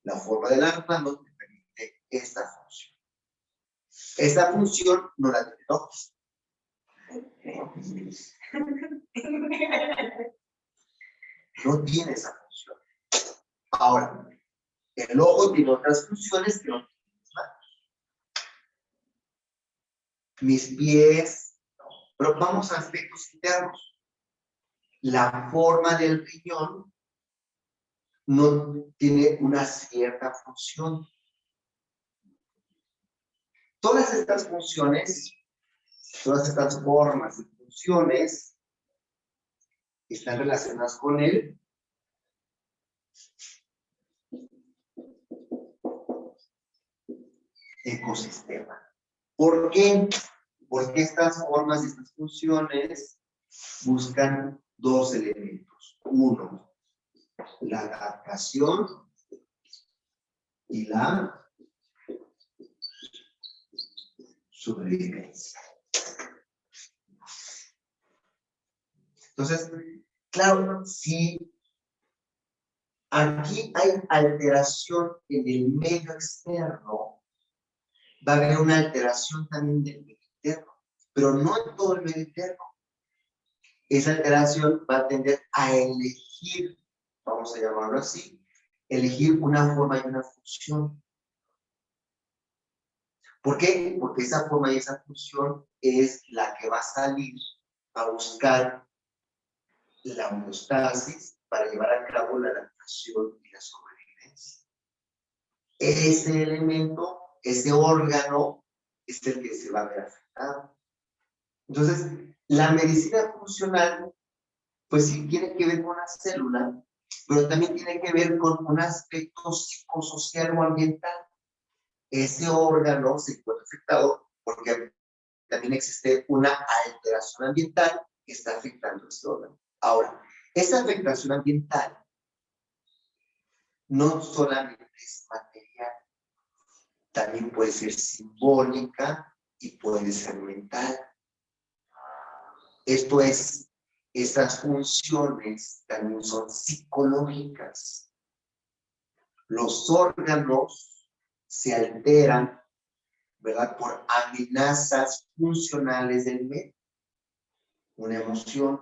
Speaker 1: La forma de las manos permite esta función. Esta función no la tiene todos. No tiene esa función. Ahora, el ojo tiene otras funciones que no tienen mis manos. Mis pies, no. Pero vamos a aspectos internos. La forma del riñón no tiene una cierta función. Todas estas funciones, todas estas formas y funciones están relacionadas con el ecosistema. ¿Por qué? Porque estas formas y estas funciones buscan dos elementos. Uno, la adaptación y la sobrevivencia. Entonces, claro, si aquí hay alteración en el medio externo, va a haber una alteración también del medio interno, pero no en todo el medio interno. Esa alteración va a tender a elegir, vamos a llamarlo así, elegir una forma y una función. ¿Por qué? Porque esa forma y esa función es la que va a salir a buscar la homeostasis para llevar a cabo la adaptación y la sobrevivencia. Ese elemento, ese órgano, es el que se va a ver afectado. Entonces, la medicina funcional, pues sí tiene que ver con la célula, pero también tiene que ver con un aspecto psicosocial o ambiental. Ese órgano se encuentra afectado porque también existe una alteración ambiental que está afectando ese órgano. Ahora, esa afectación ambiental no solamente es material, también puede ser simbólica y puede ser mental. Esto es, estas funciones también son psicológicas. Los órganos se alteran, ¿verdad? Por amenazas funcionales del medio, una emoción,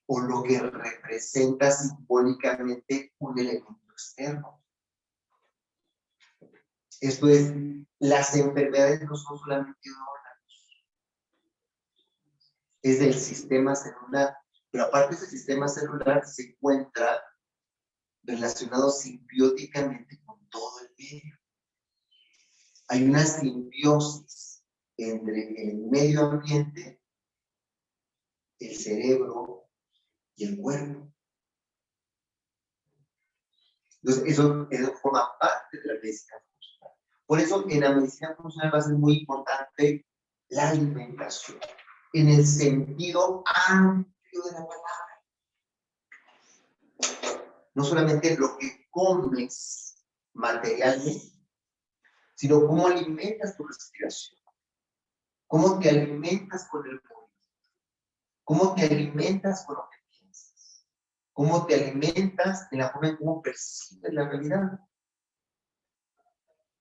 Speaker 1: o lo que representa simbólicamente un elemento externo. Esto es, las enfermedades no son solamente de órganos, es del sistema celular, pero aparte ese sistema celular se encuentra relacionado simbióticamente con todo el medio. Hay una simbiosis entre el medio ambiente, el cerebro y el cuerpo. Entonces, eso forma parte de la medicina funcional. Por eso, en la medicina funcional va a ser muy importante la alimentación, en el sentido amplio de la palabra. No solamente lo que comes materialmente, sino cómo alimentas tu respiración, cómo te alimentas con el movimiento, cómo te alimentas con lo que piensas, cómo te alimentas en la forma en cómo percibes la realidad.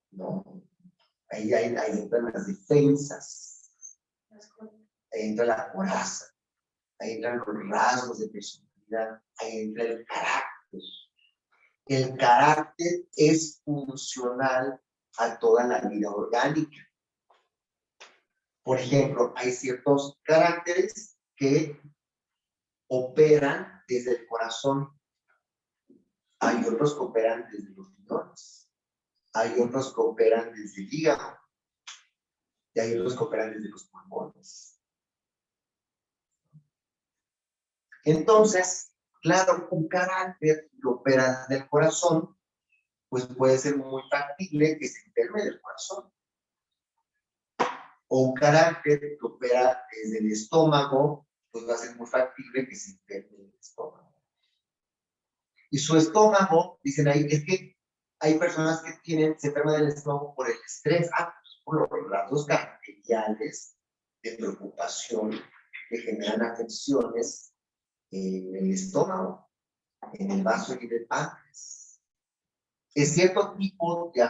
Speaker 1: ¿No? Ahí entran las defensas, ahí entra la coraza, ahí entran los rasgos de personalidad, ahí entra el carácter. El carácter es funcional a toda la vida orgánica. Por ejemplo, hay ciertos caracteres que operan desde el corazón. Hay otros que operan desde los riñones. Hay otros que operan desde el hígado. Y hay otros que operan desde los pulmones. Entonces, claro, un carácter que opera desde el corazón, pues puede ser muy factible que se interne del corazón. O un carácter que opera desde el estómago, pues va a ser muy factible que se interne el estómago. Y su estómago, dicen ahí, es que hay personas que se enferman del estómago por el estrés, por los rasgos caracteriales de preocupación que generan afecciones en el estómago, en el vaso y en el páncreas. Es cierto tipo de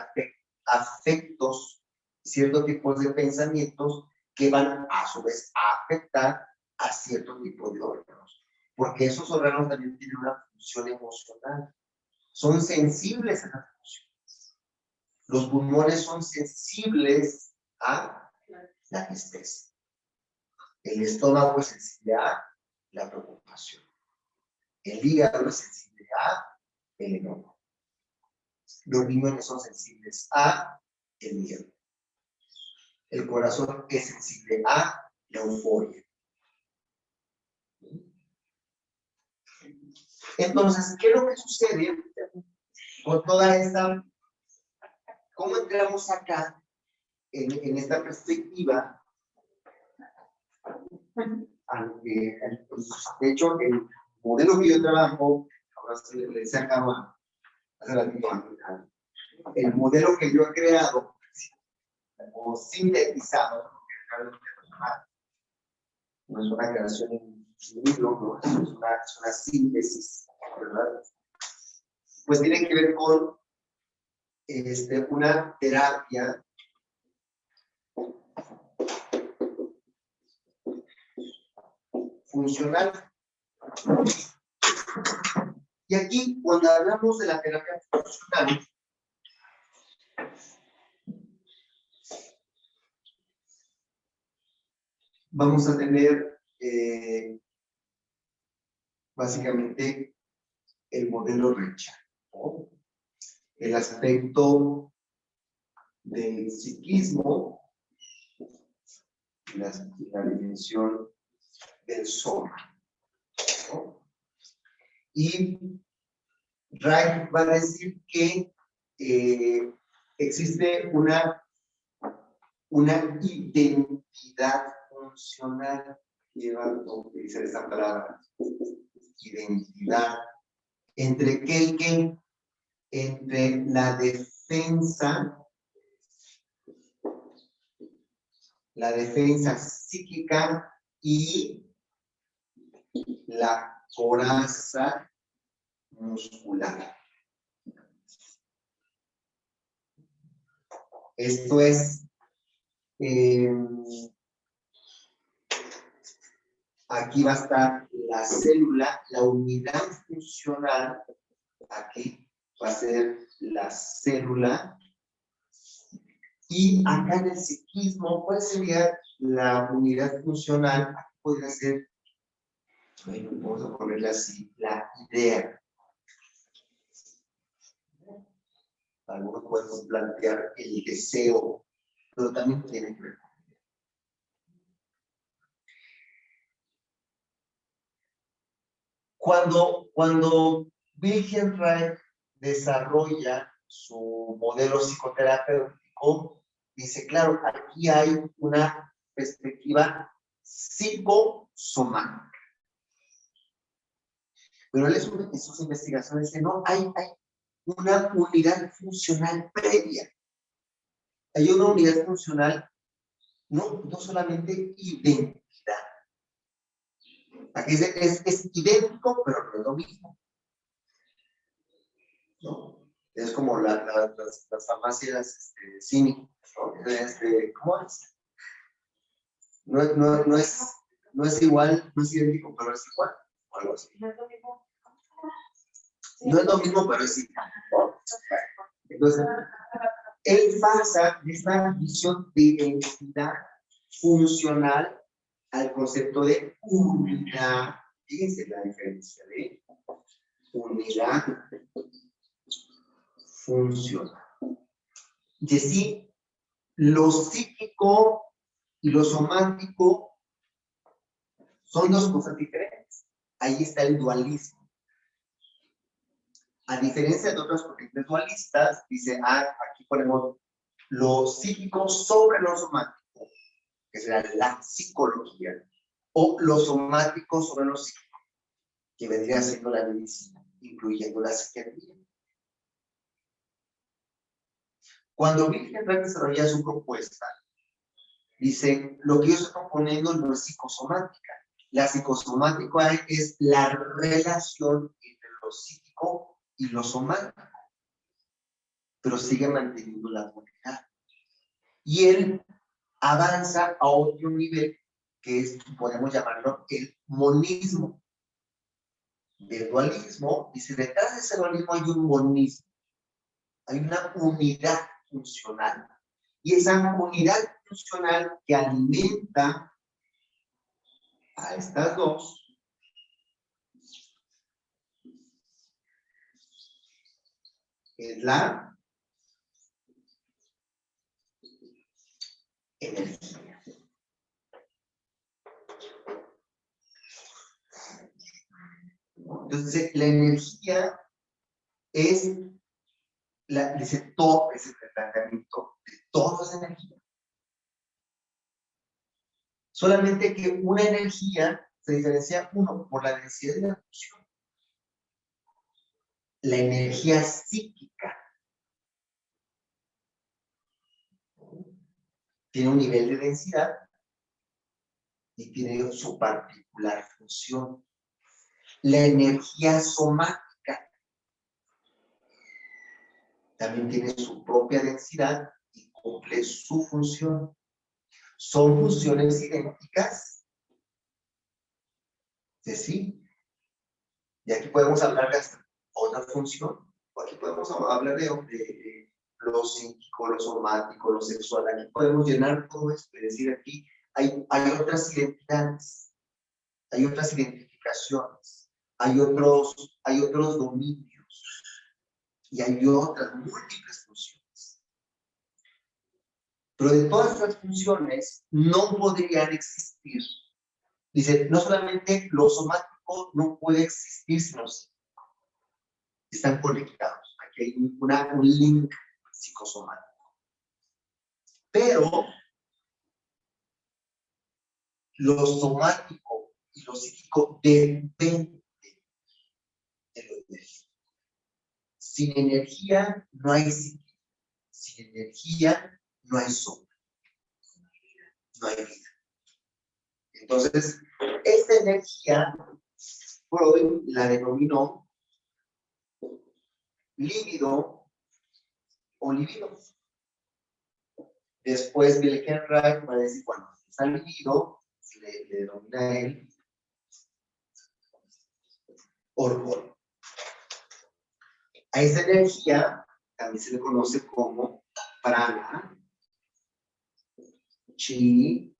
Speaker 1: afectos, ciertos tipos de pensamientos que van a su vez a afectar a cierto tipo de órganos, porque esos órganos también tienen una función emocional, son sensibles a las emociones. Los pulmones son sensibles a la tristeza. El estómago es sensible a la preocupación. El hígado es sensible a el enojo. Los riñones son sensibles a el miedo. El corazón es sensible a la euforia. Entonces, ¿qué es lo que sucede con toda esta? ¿Cómo entramos acá en esta perspectiva? De hecho, el modelo que yo trabajo, ahora se le decía acá hace ratito, el modelo que yo he creado o sintetizado, no es una creación en un libro, ¿no? Es una síntesis, ¿verdad? Pues tiene que ver con una terapia funcional. Y aquí, cuando hablamos de la terapia funcional, vamos a tener básicamente el modelo Recha, ¿no? El aspecto del psiquismo y la dimensión del soma, ¿no? Y Reich va a decir que existe una identidad funcional, llevando, dice esta palabra, identidad, ¿entre qué y qué? Entre la defensa psíquica y la coraza muscular. Esto es, aquí va a estar la célula, la unidad funcional, aquí va a ser la célula, y acá en el psiquismo, ¿cuál sería la unidad funcional? Aquí podría ser, bueno, vamos a ponerle así, la idea. Algunos podemos plantear el deseo, pero también tiene que ver con el deseo. Cuando Wilhelm Reich desarrolla su modelo psicoterapéutico, dice, claro, aquí hay una perspectiva psicosomática. Pero él en sus investigaciones dice, no, hay una unidad funcional previa. Hay una unidad funcional, no solamente identidad. Aquí es idéntico, pero no es lo mismo. ¿No? Es como las farmacias cínicas, ¿no? ¿Cómo es? No es igual, no es idéntico, pero es igual, o algo así.
Speaker 3: No es lo mismo.
Speaker 1: No es lo mismo, pero es igual, ¿no? Entonces, él pasa de esta visión de identidad funcional al concepto de unidad. Fíjense la diferencia de unidad funcional. Es decir, lo psíquico y lo somático son dos cosas diferentes. Ahí está el dualismo. A diferencia de otras corrientes dualistas, dice, aquí ponemos lo psíquico sobre lo somático, que será la psicología, o lo somático sobre lo psíquico, que vendría siendo la medicina, incluyendo la psiquiatría. Cuando Wilhelm Reich desarrolla su propuesta, dice, lo que yo estoy proponiendo no es psicosomática. La psicosomática es la relación entre lo psíquico y lo somático, pero sigue manteniendo la dualidad. Y él avanza a otro nivel, que es, podemos llamarlo, el monismo. Del dualismo, dice, detrás de ese dualismo hay un monismo, hay una unidad funcional. Y esa unidad funcional que alimenta a estas dos es la energía. Entonces, la energía es, dice, todo es el planteamiento de todo es energía. Solamente que una energía se diferencia, uno, por la densidad de la función. La energía psíquica tiene un nivel de densidad y tiene su particular función. La energía somática también tiene su propia densidad y cumple su función. ¿Son funciones idénticas? Sí. Y aquí podemos hablar de hasta otra función. O aquí podemos hablar de lo psíquico, lo somático, lo sexual. Aquí podemos llenar todo esto. Es decir, aquí hay otras identidades. Hay otras identificaciones. hay otros dominios y hay otras múltiples funciones. Pero de todas esas funciones no podrían existir. Dice, no solamente lo somático no puede existir, sino están conectados. Aquí hay un link psicosomático. Pero lo somático y lo psíquico dependen de lo energético. Sin energía no hay psique. Sin energía no hay soma. No hay vida. Entonces, esta energía, Freud la denominó líbido o libido. Después Wilhelm va a decir, bueno, está libido, se le denomina a él orgullo. A esa energía también se le conoce como prana, chi,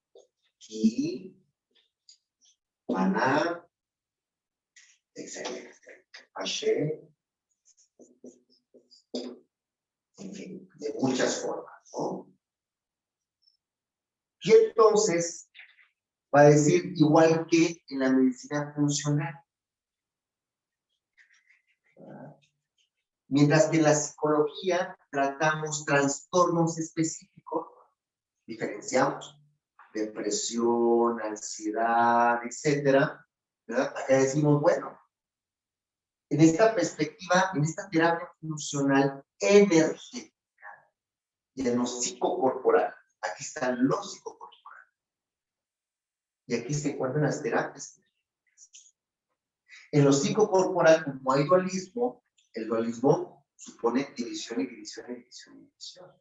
Speaker 1: ki, maná, etc. Ashe, en fin, de muchas formas, ¿no? Y entonces va a decir igual que en la medicina funcional. Mientras que en la psicología tratamos trastornos específicos, diferenciamos depresión, ansiedad, etcétera, ¿verdad? Acá decimos, bueno, en esta perspectiva, en esta terapia funcional energética y en lo psicocorporal, aquí están los psicocorporales. Y aquí se encuentran las terapias energéticas. En lo psicocorporal, como hay dualismo, el dualismo supone división y división y división y división.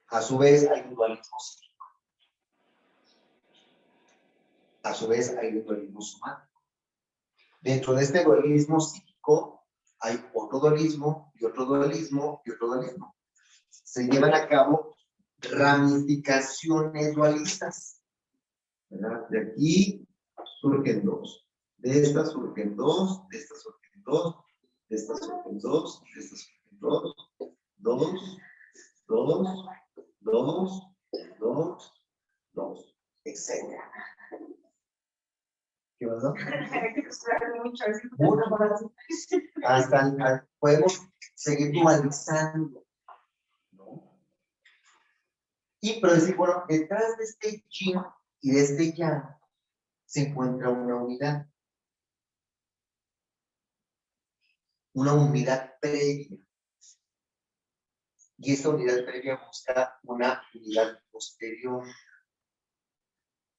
Speaker 1: A su vez, hay un dualismo psíquico. A su vez, hay un dualismo somático. Dentro de este dualismo psíquico, hay otro dualismo y otro dualismo y otro dualismo. Se llevan a cabo ramificaciones dualistas, ¿verdad? De aquí surgen dos. De estas surgen dos, de estas surgen dos, de estas surgen dos, de estas surgen dos, dos, etc. ¿Qué pasó? Hasta podemos seguir dualizando, ¿no? Pero decir, bueno, detrás de este yin y de este yang se encuentra una unidad. Una unidad previa. Y esta unidad previa busca una unidad posterior.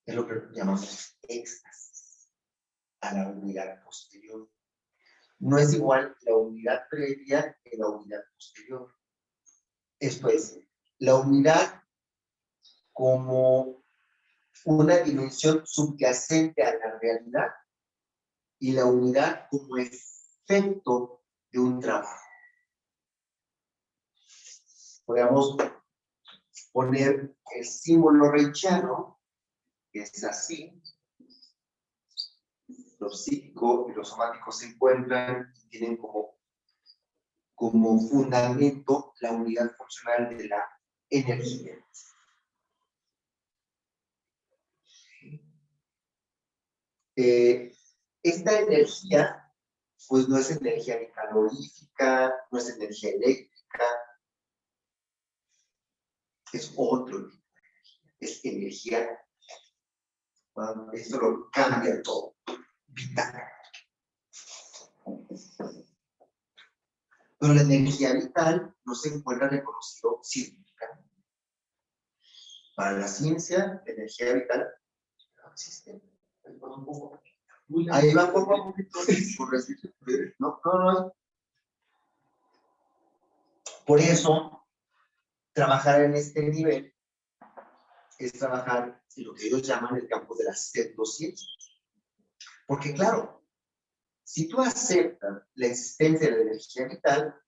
Speaker 1: Es lo que llamamos éxtasis a la unidad posterior. No es igual la unidad previa que la unidad posterior. Esto es, la unidad como una dimensión subyacente a la realidad y la unidad como efecto de un trabajo. Podríamos poner el símbolo reichiano, que es así. Lo psíquico y lo somático se encuentran y tienen como fundamento la unidad funcional de la energía. Esta energía, pues no es energía ni calorífica, no es energía eléctrica, es otro tipo de energía, es energía. Bueno, esto lo cambia todo, vital. Pero la energía vital no se encuentra reconocido científicamente. Para la ciencia, la energía vital no existe. Ahí va poco a poco. No. Por eso, trabajar en este nivel es trabajar en lo que ellos llaman el campo de las pseudociencias. Porque claro, si tú aceptas la existencia de la energía vital,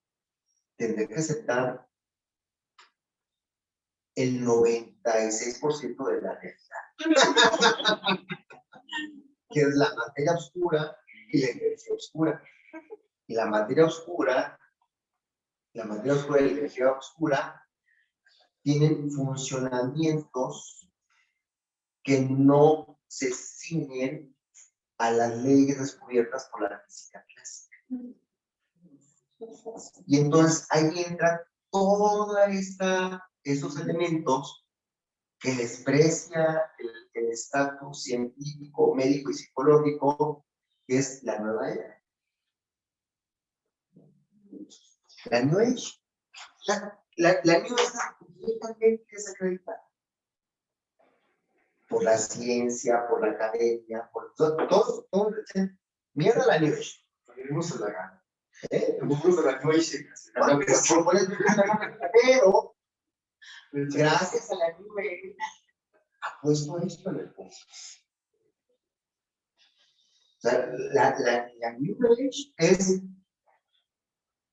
Speaker 1: tendrás que aceptar el 96% de la realidad. Que es la materia oscura, y la energía oscura. Y la materia oscura y la energía oscura tienen funcionamientos que no se ciñen a las leyes descubiertas por la física clásica. Y entonces ahí entran todos esos elementos que desprecia el estatus científico, médico y psicológico, que es la nueva era. La New Age. La New Age está completamente desacreditada. Por la ciencia, por la academia, por todo. Mierda la New Age.
Speaker 4: Tenemos a la gana.
Speaker 1: Tenemos
Speaker 4: a la New Age.
Speaker 1: Pero, gracias a la New Age, ha puesto esto en el punto. O sea, la New Age es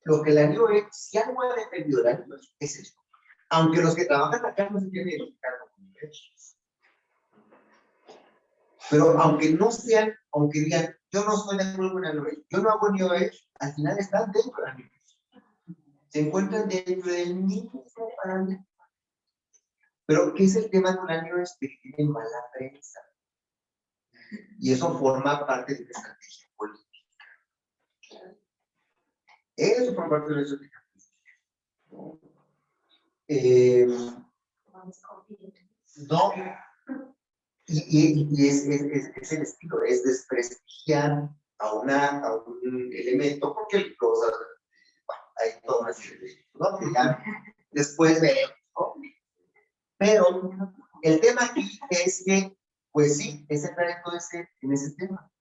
Speaker 1: lo que la New Age, si algo ha defendido la New Age, es esto. Aunque los que trabajan acá no se quieren identificar con New Age. Pero aunque no sean, aunque digan, yo no estoy de acuerdo con la New Age, yo no hago New Age, al final están dentro de la New Age. Se encuentran dentro del mismo paradigma. Pero, ¿qué es el tema con la New Age? Que tienen mala prensa. Y eso forma parte de una estrategia política. Eso forma parte de una estrategia política. No. Y es el estilo, es desprestigiar a un elemento, porque cosas, bueno, hay toda una serie de cosas, ¿no? Que ya después veremos, ¿no? Pero el tema aquí es que, pues sí, es entrar en ese tema.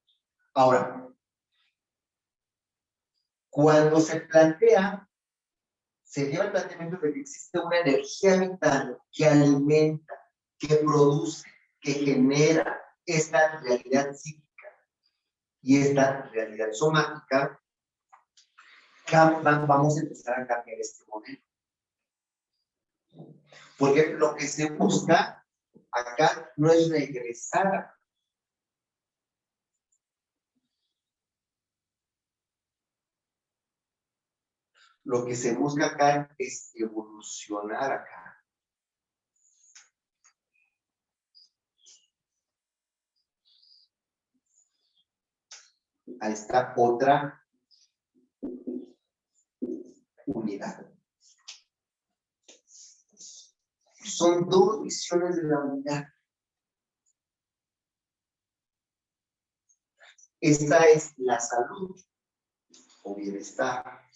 Speaker 1: Ahora, cuando se plantea, se lleva el planteamiento de que existe una energía vital que alimenta, que produce, que genera esta realidad psíquica y esta realidad somática, vamos a empezar a cambiar este modelo. Porque lo que se busca acá no es regresar. Lo que se busca acá es evolucionar acá. Ahí está otra unidad. Son dos visiones de la unidad. Esta es la salud o bienestar.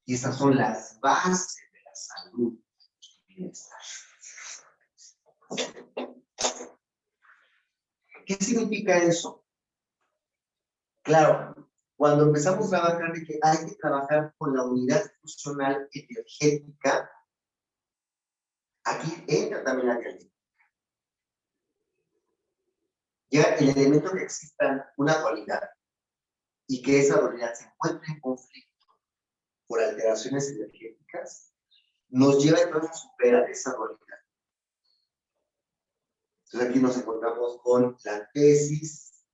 Speaker 1: Y estas son las bases de la salud y bienestar. ¿Qué significa eso? Claro, cuando empezamos a trabajar de que hay que trabajar con la unidad funcional energética, aquí entra también la dialéctica. Ya el elemento que exista una dualidad y que esa dualidad se encuentre en conflicto por alteraciones energéticas, nos lleva entonces a superar esa dualidad. Entonces aquí nos encontramos con la tesis,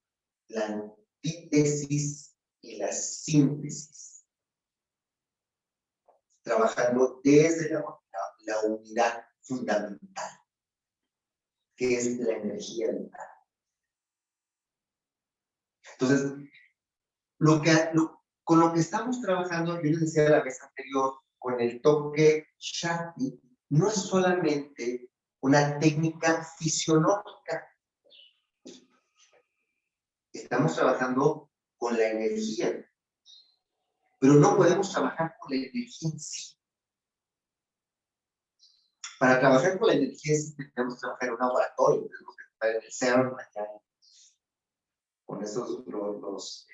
Speaker 1: la antítesis y la síntesis. Trabajando desde la unidad fundamental, que es la energía vital. Entonces, con lo que estamos trabajando, yo les decía la vez anterior, con el toque Shakti, no es solamente una técnica fisiológica. Estamos trabajando con la energía, pero no podemos trabajar con la energía en sí. Para trabajar con la energía en sí, tenemos que trabajar en un laboratorio, tenemos que estar en el CERN, con esos los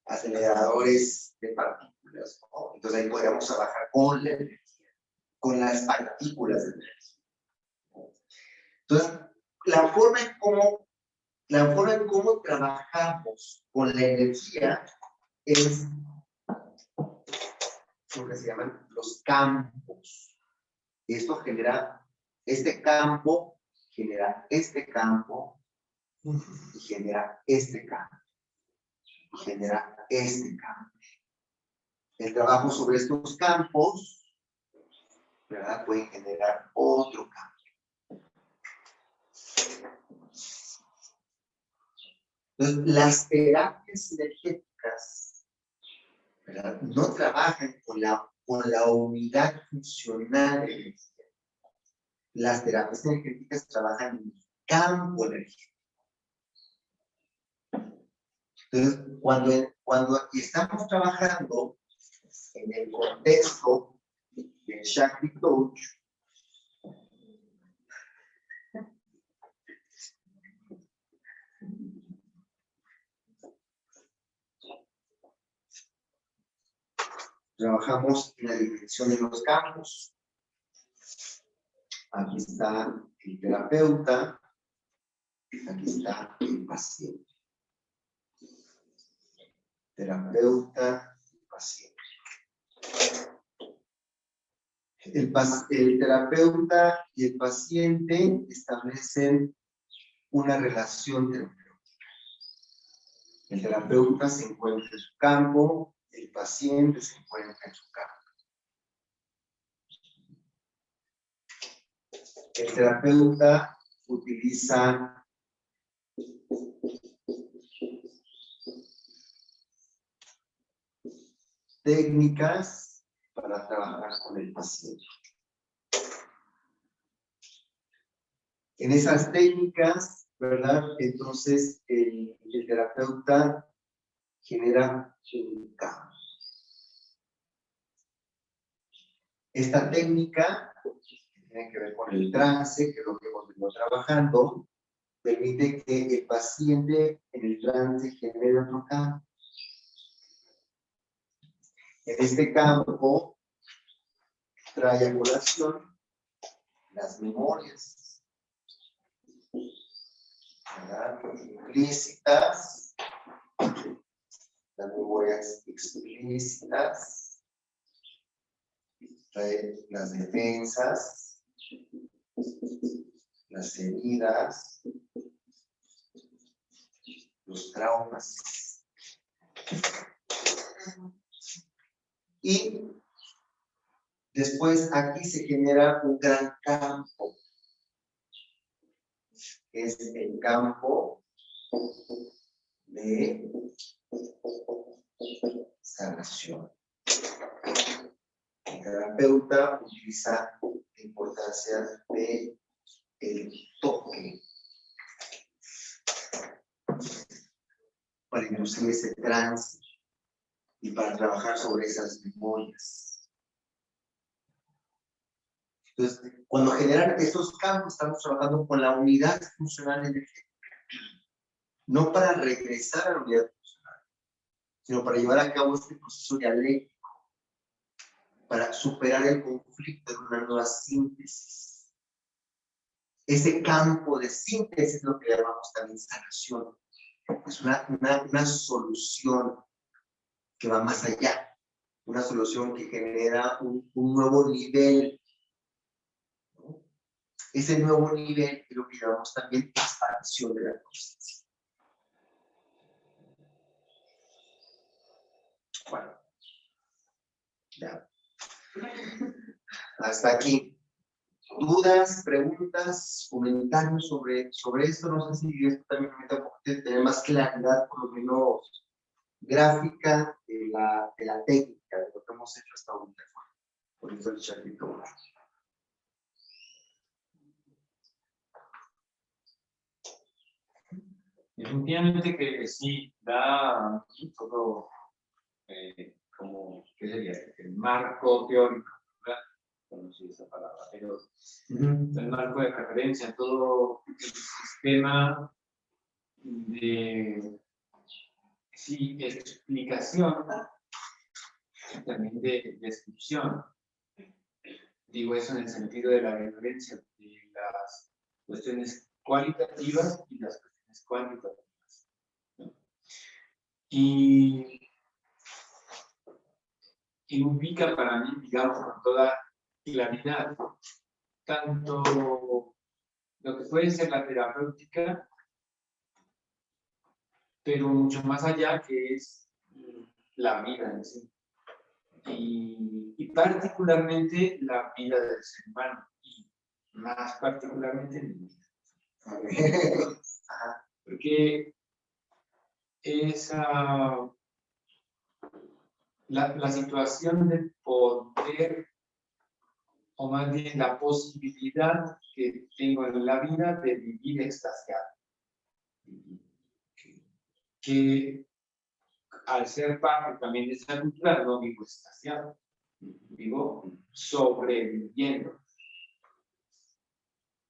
Speaker 1: aceleradores de partículas, ¿no? Entonces ahí podríamos trabajar con la energía, con las partículas de energía. Entonces, la forma en cómo trabajamos con la energía es lo que se llaman los campos. Esto genera, este campo genera este campo y genera este cambio. Y genera este cambio. El trabajo sobre estos campos, ¿verdad? Puede generar otro cambio. Entonces, las terapias energéticas, ¿verdad? No trabajan con la unidad funcional de energía. Las terapias energéticas trabajan en el campo energético. Entonces, cuando estamos trabajando en el contexto del Shakti Coach, trabajamos en la dimensión de los campos. Aquí está el terapeuta, aquí está el paciente. Terapeuta y paciente. El terapeuta y el paciente establecen una relación terapéutica. El terapeuta se encuentra en su campo, el paciente se encuentra en su campo. El terapeuta utiliza técnicas para trabajar con el paciente. En esas técnicas, ¿verdad? Entonces el terapeuta genera un cambio. Esta técnica, que tiene que ver con el trance, que es lo que hemos venido trabajando, permite que el paciente en el trance genere otro campo. En este campo trae a colación las memorias, ¿verdad? Implícitas, las memorias explícitas, trae las defensas, las heridas, los traumas. Y después aquí se genera un gran campo. Es el campo de sanación. El terapeuta utiliza la importancia de el toque para inducir ese trance y para trabajar sobre esas memorias. Entonces, cuando generan estos campos, estamos trabajando con la unidad funcional energética. No para regresar a la unidad funcional, sino para llevar a cabo este proceso dialéctico, para superar el conflicto en una nueva síntesis. Ese campo de síntesis es lo que llamamos también sanación. Es una solución que va más allá, una solución que genera un nuevo nivel. ¿No? Ese nuevo nivel es lo que llamamos también expansión de la conciencia. Bueno, ya. Hasta aquí. ¿Dudas, preguntas, comentarios sobre esto? No sé si esto también permite un poquito de tener más claridad, por lo menos gráfica, de la técnica, de lo que hemos hecho hasta ahorita. Por eso el chatito.
Speaker 5: Definitivamente que sí, da todo como, ¿qué sería? El marco teórico, ¿verdad? Conocí esa palabra, pero el marco de referencia, todo el sistema de, sí, explicación, también de descripción. Digo eso en el sentido de la referencia, de las cuestiones cualitativas y las cuestiones cuantitativas, ¿no? Y ubica para mí, digamos, con toda claridad, tanto lo que puede ser la terapéutica pero mucho más allá, que es la vida en sí. Y particularmente la vida del ser humano, y más particularmente mi vida. Porque esa, la situación de poder, o más bien la posibilidad que tengo en la vida de vivir extasiado. Que al ser parte también de esa cultura no vivo extasiado, vivo sobreviviendo.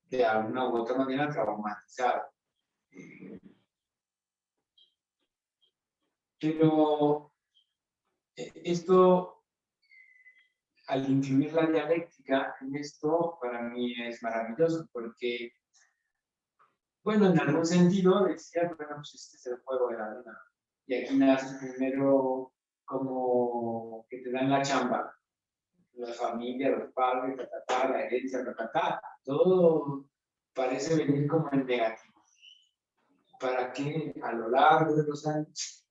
Speaker 5: De alguna u otra manera traumatizado. Pero esto, al incluir la dialéctica en esto, para mí es maravilloso, porque, bueno, en algún sentido decía, bueno, pues este es el juego de la vida. Y aquí naces primero como que te dan la chamba, la familia, los padres, la herencia, todo parece venir como en negativo. Para que a lo largo de los años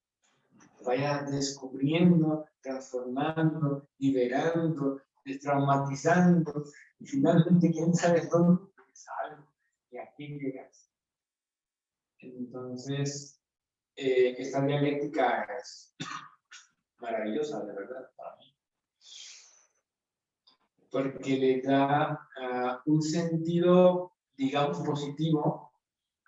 Speaker 5: vaya descubriendo, transformando, liberando, destraumatizando, y finalmente quién sabe dónde sale y aquí llegas. Entonces, esta dialéctica es maravillosa, de verdad, para mí, porque le da un sentido, digamos, positivo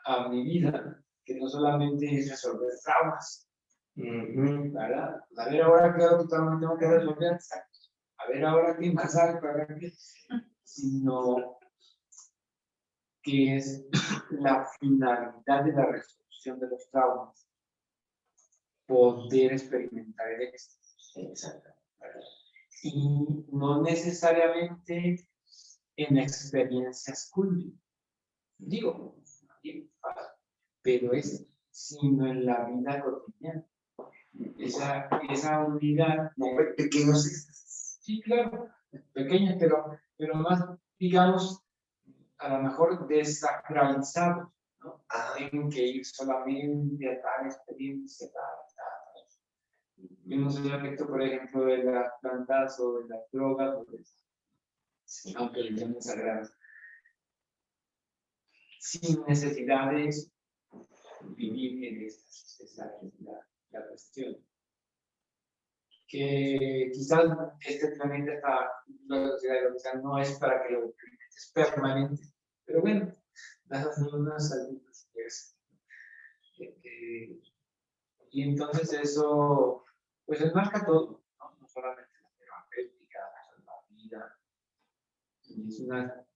Speaker 5: a mi vida, que no solamente es resolver traumas, ¿verdad? A ver ahora qué otro trauma tengo que resolver, a ver ahora qué más hay para qué, sino que es la finalidad de la resolución de los traumas, poder experimentar el éxtasis. Y no necesariamente en experiencias cool, digo, pero es sino en la vida cotidiana. Esa unidad.
Speaker 1: Pequeños éxtasis.
Speaker 5: Sí, claro, pequeñas, pero más, digamos, a lo mejor desacralizados, ¿no? Tengo que ir solamente a tal experiencia, tal. Vimos el efecto, por ejemplo, de las plantas o de las drogas, pues, aunque le llamen sagradas, sin necesidades, vivir en estas, esa es la cuestión. Que quizás este planeta está, la sociedad de la no es para que lo experimentes permanente, pero bueno, das unas algunas. Y entonces eso, pues enmarca todo, ¿no? No solamente la terapéutica, la vida, y es una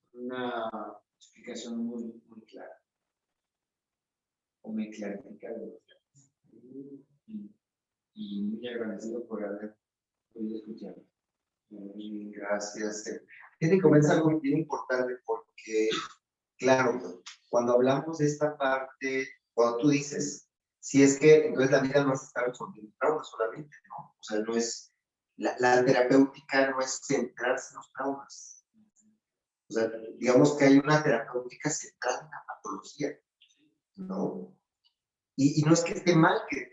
Speaker 5: explicación muy, muy clara, o me clarifica y muy agradecido por haber podido escucharlo.
Speaker 1: Gracias. Tiene que comenzar algo bien importante porque, claro, cuando hablamos de esta parte, cuando tú dices, si es que entonces la vida no es estar resolviendo traumas solamente, ¿no? O sea, no es, la terapéutica no es centrarse en los traumas. O sea, digamos que hay una terapéutica centrada en la patología, ¿no? Y no es que esté mal que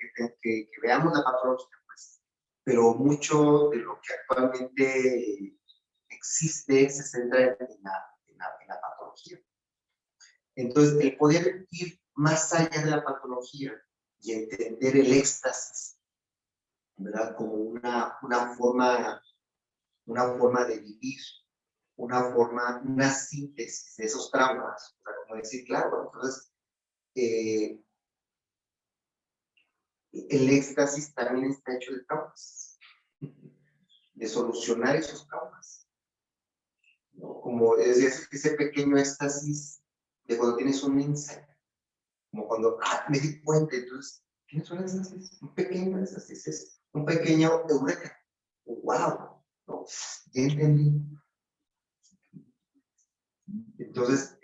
Speaker 1: veamos la patología, pues, pero mucho de lo que actualmente existe se centra en la patología. Entonces, el poder ir más allá de la patología y entender el éxtasis, ¿verdad? Como una forma de vivir, una síntesis de esos traumas. O sea, como decir, claro, entonces, el éxtasis también está hecho de traumas, de solucionar esos traumas, ¿no? Como ese pequeño éxtasis de cuando tienes un insight, como cuando me di cuenta, entonces tienes un éxtasis, un pequeño éxtasis, es un pequeño eureka, wow, ¿no? Ya entendí. Entonces,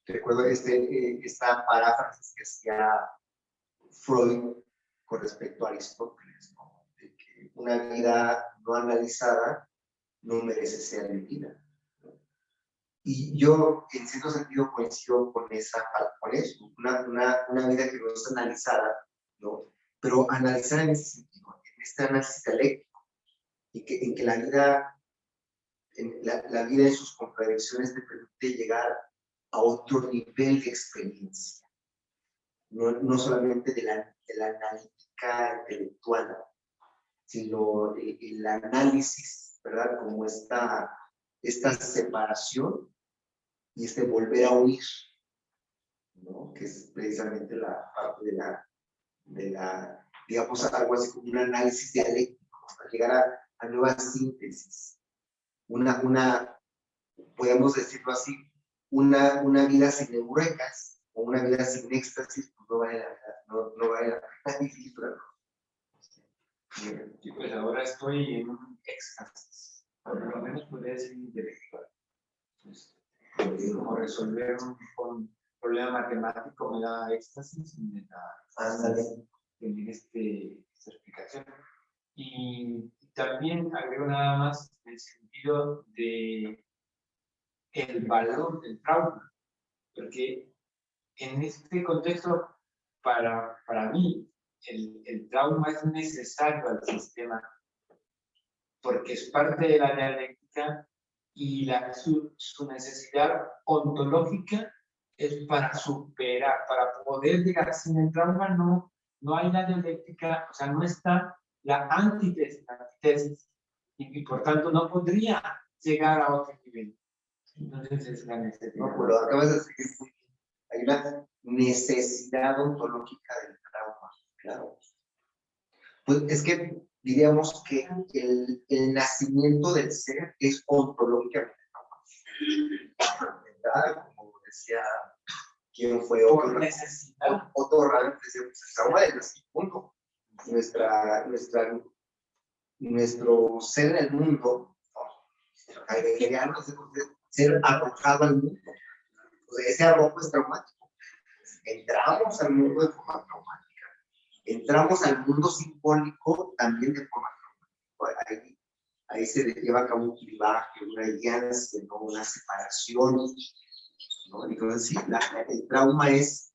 Speaker 1: recuerdo esta paráfrasis que hacía Freud con respecto a Aristóteles, ¿no? De que una vida no analizada no merece ser vivida, ¿no? Y yo, en cierto sentido, coincido con eso, una vida que no es analizada, ¿no? Pero analizada en ese sentido, en este análisis dialéctico, en que la vida en sus contradicciones te permite llegar a otro nivel de experiencia, no solamente de la analítica intelectual, sino el análisis, ¿verdad? Como esta separación y volver a unir, ¿no? Que es precisamente la parte de la digamos, algo así como un análisis dialéctico, para llegar a nuevas síntesis. Podemos decirlo así, una vida sin eureka o una vida sin éxtasis, pues no vale la pena vivirla.
Speaker 5: Y pues ahora estoy en un éxtasis, por lo menos podría decir intelectual. Pues, como resolver un problema matemático me da éxtasis y me da tener esta explicación. Y también agrego nada más el sentido de el valor del trauma, porque en este contexto, para mí, el trauma es necesario al sistema, porque es parte de la dialéctica y su necesidad ontológica es para superar, para poder llegar. Sin el trauma no hay la dialéctica, o sea, no está la antítesis, y por tanto no podría llegar a otro nivel. Entonces es la necesidad.
Speaker 1: No, pues lo acabas de decir muy bien. Hay una necesidad ontológica del trauma, claro. Pues es que diríamos que el nacimiento del ser es ontológicamente traumático. Como decía, ¿quién fue
Speaker 5: Por necesidad.
Speaker 1: Otto Rank? Decía, pues el trauma del nacimiento. Nuestro ser en el mundo, heideggeriano, ser arrojado al mundo. O sea, ese arrojo es traumático. Entramos al mundo de forma traumática. Entramos al mundo simbólico también de forma traumática. Ahí se lleva a cabo un clivaje, una alianza, ¿no? Una separación, ¿no? Entonces, sí, el trauma es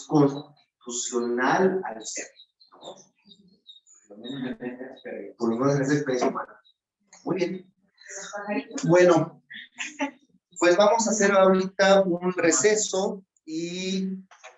Speaker 1: constitucional al ser, ¿no? Por lo menos en esa experiencia humana. Muy bien. Bueno, pues vamos a hacer ahorita un receso y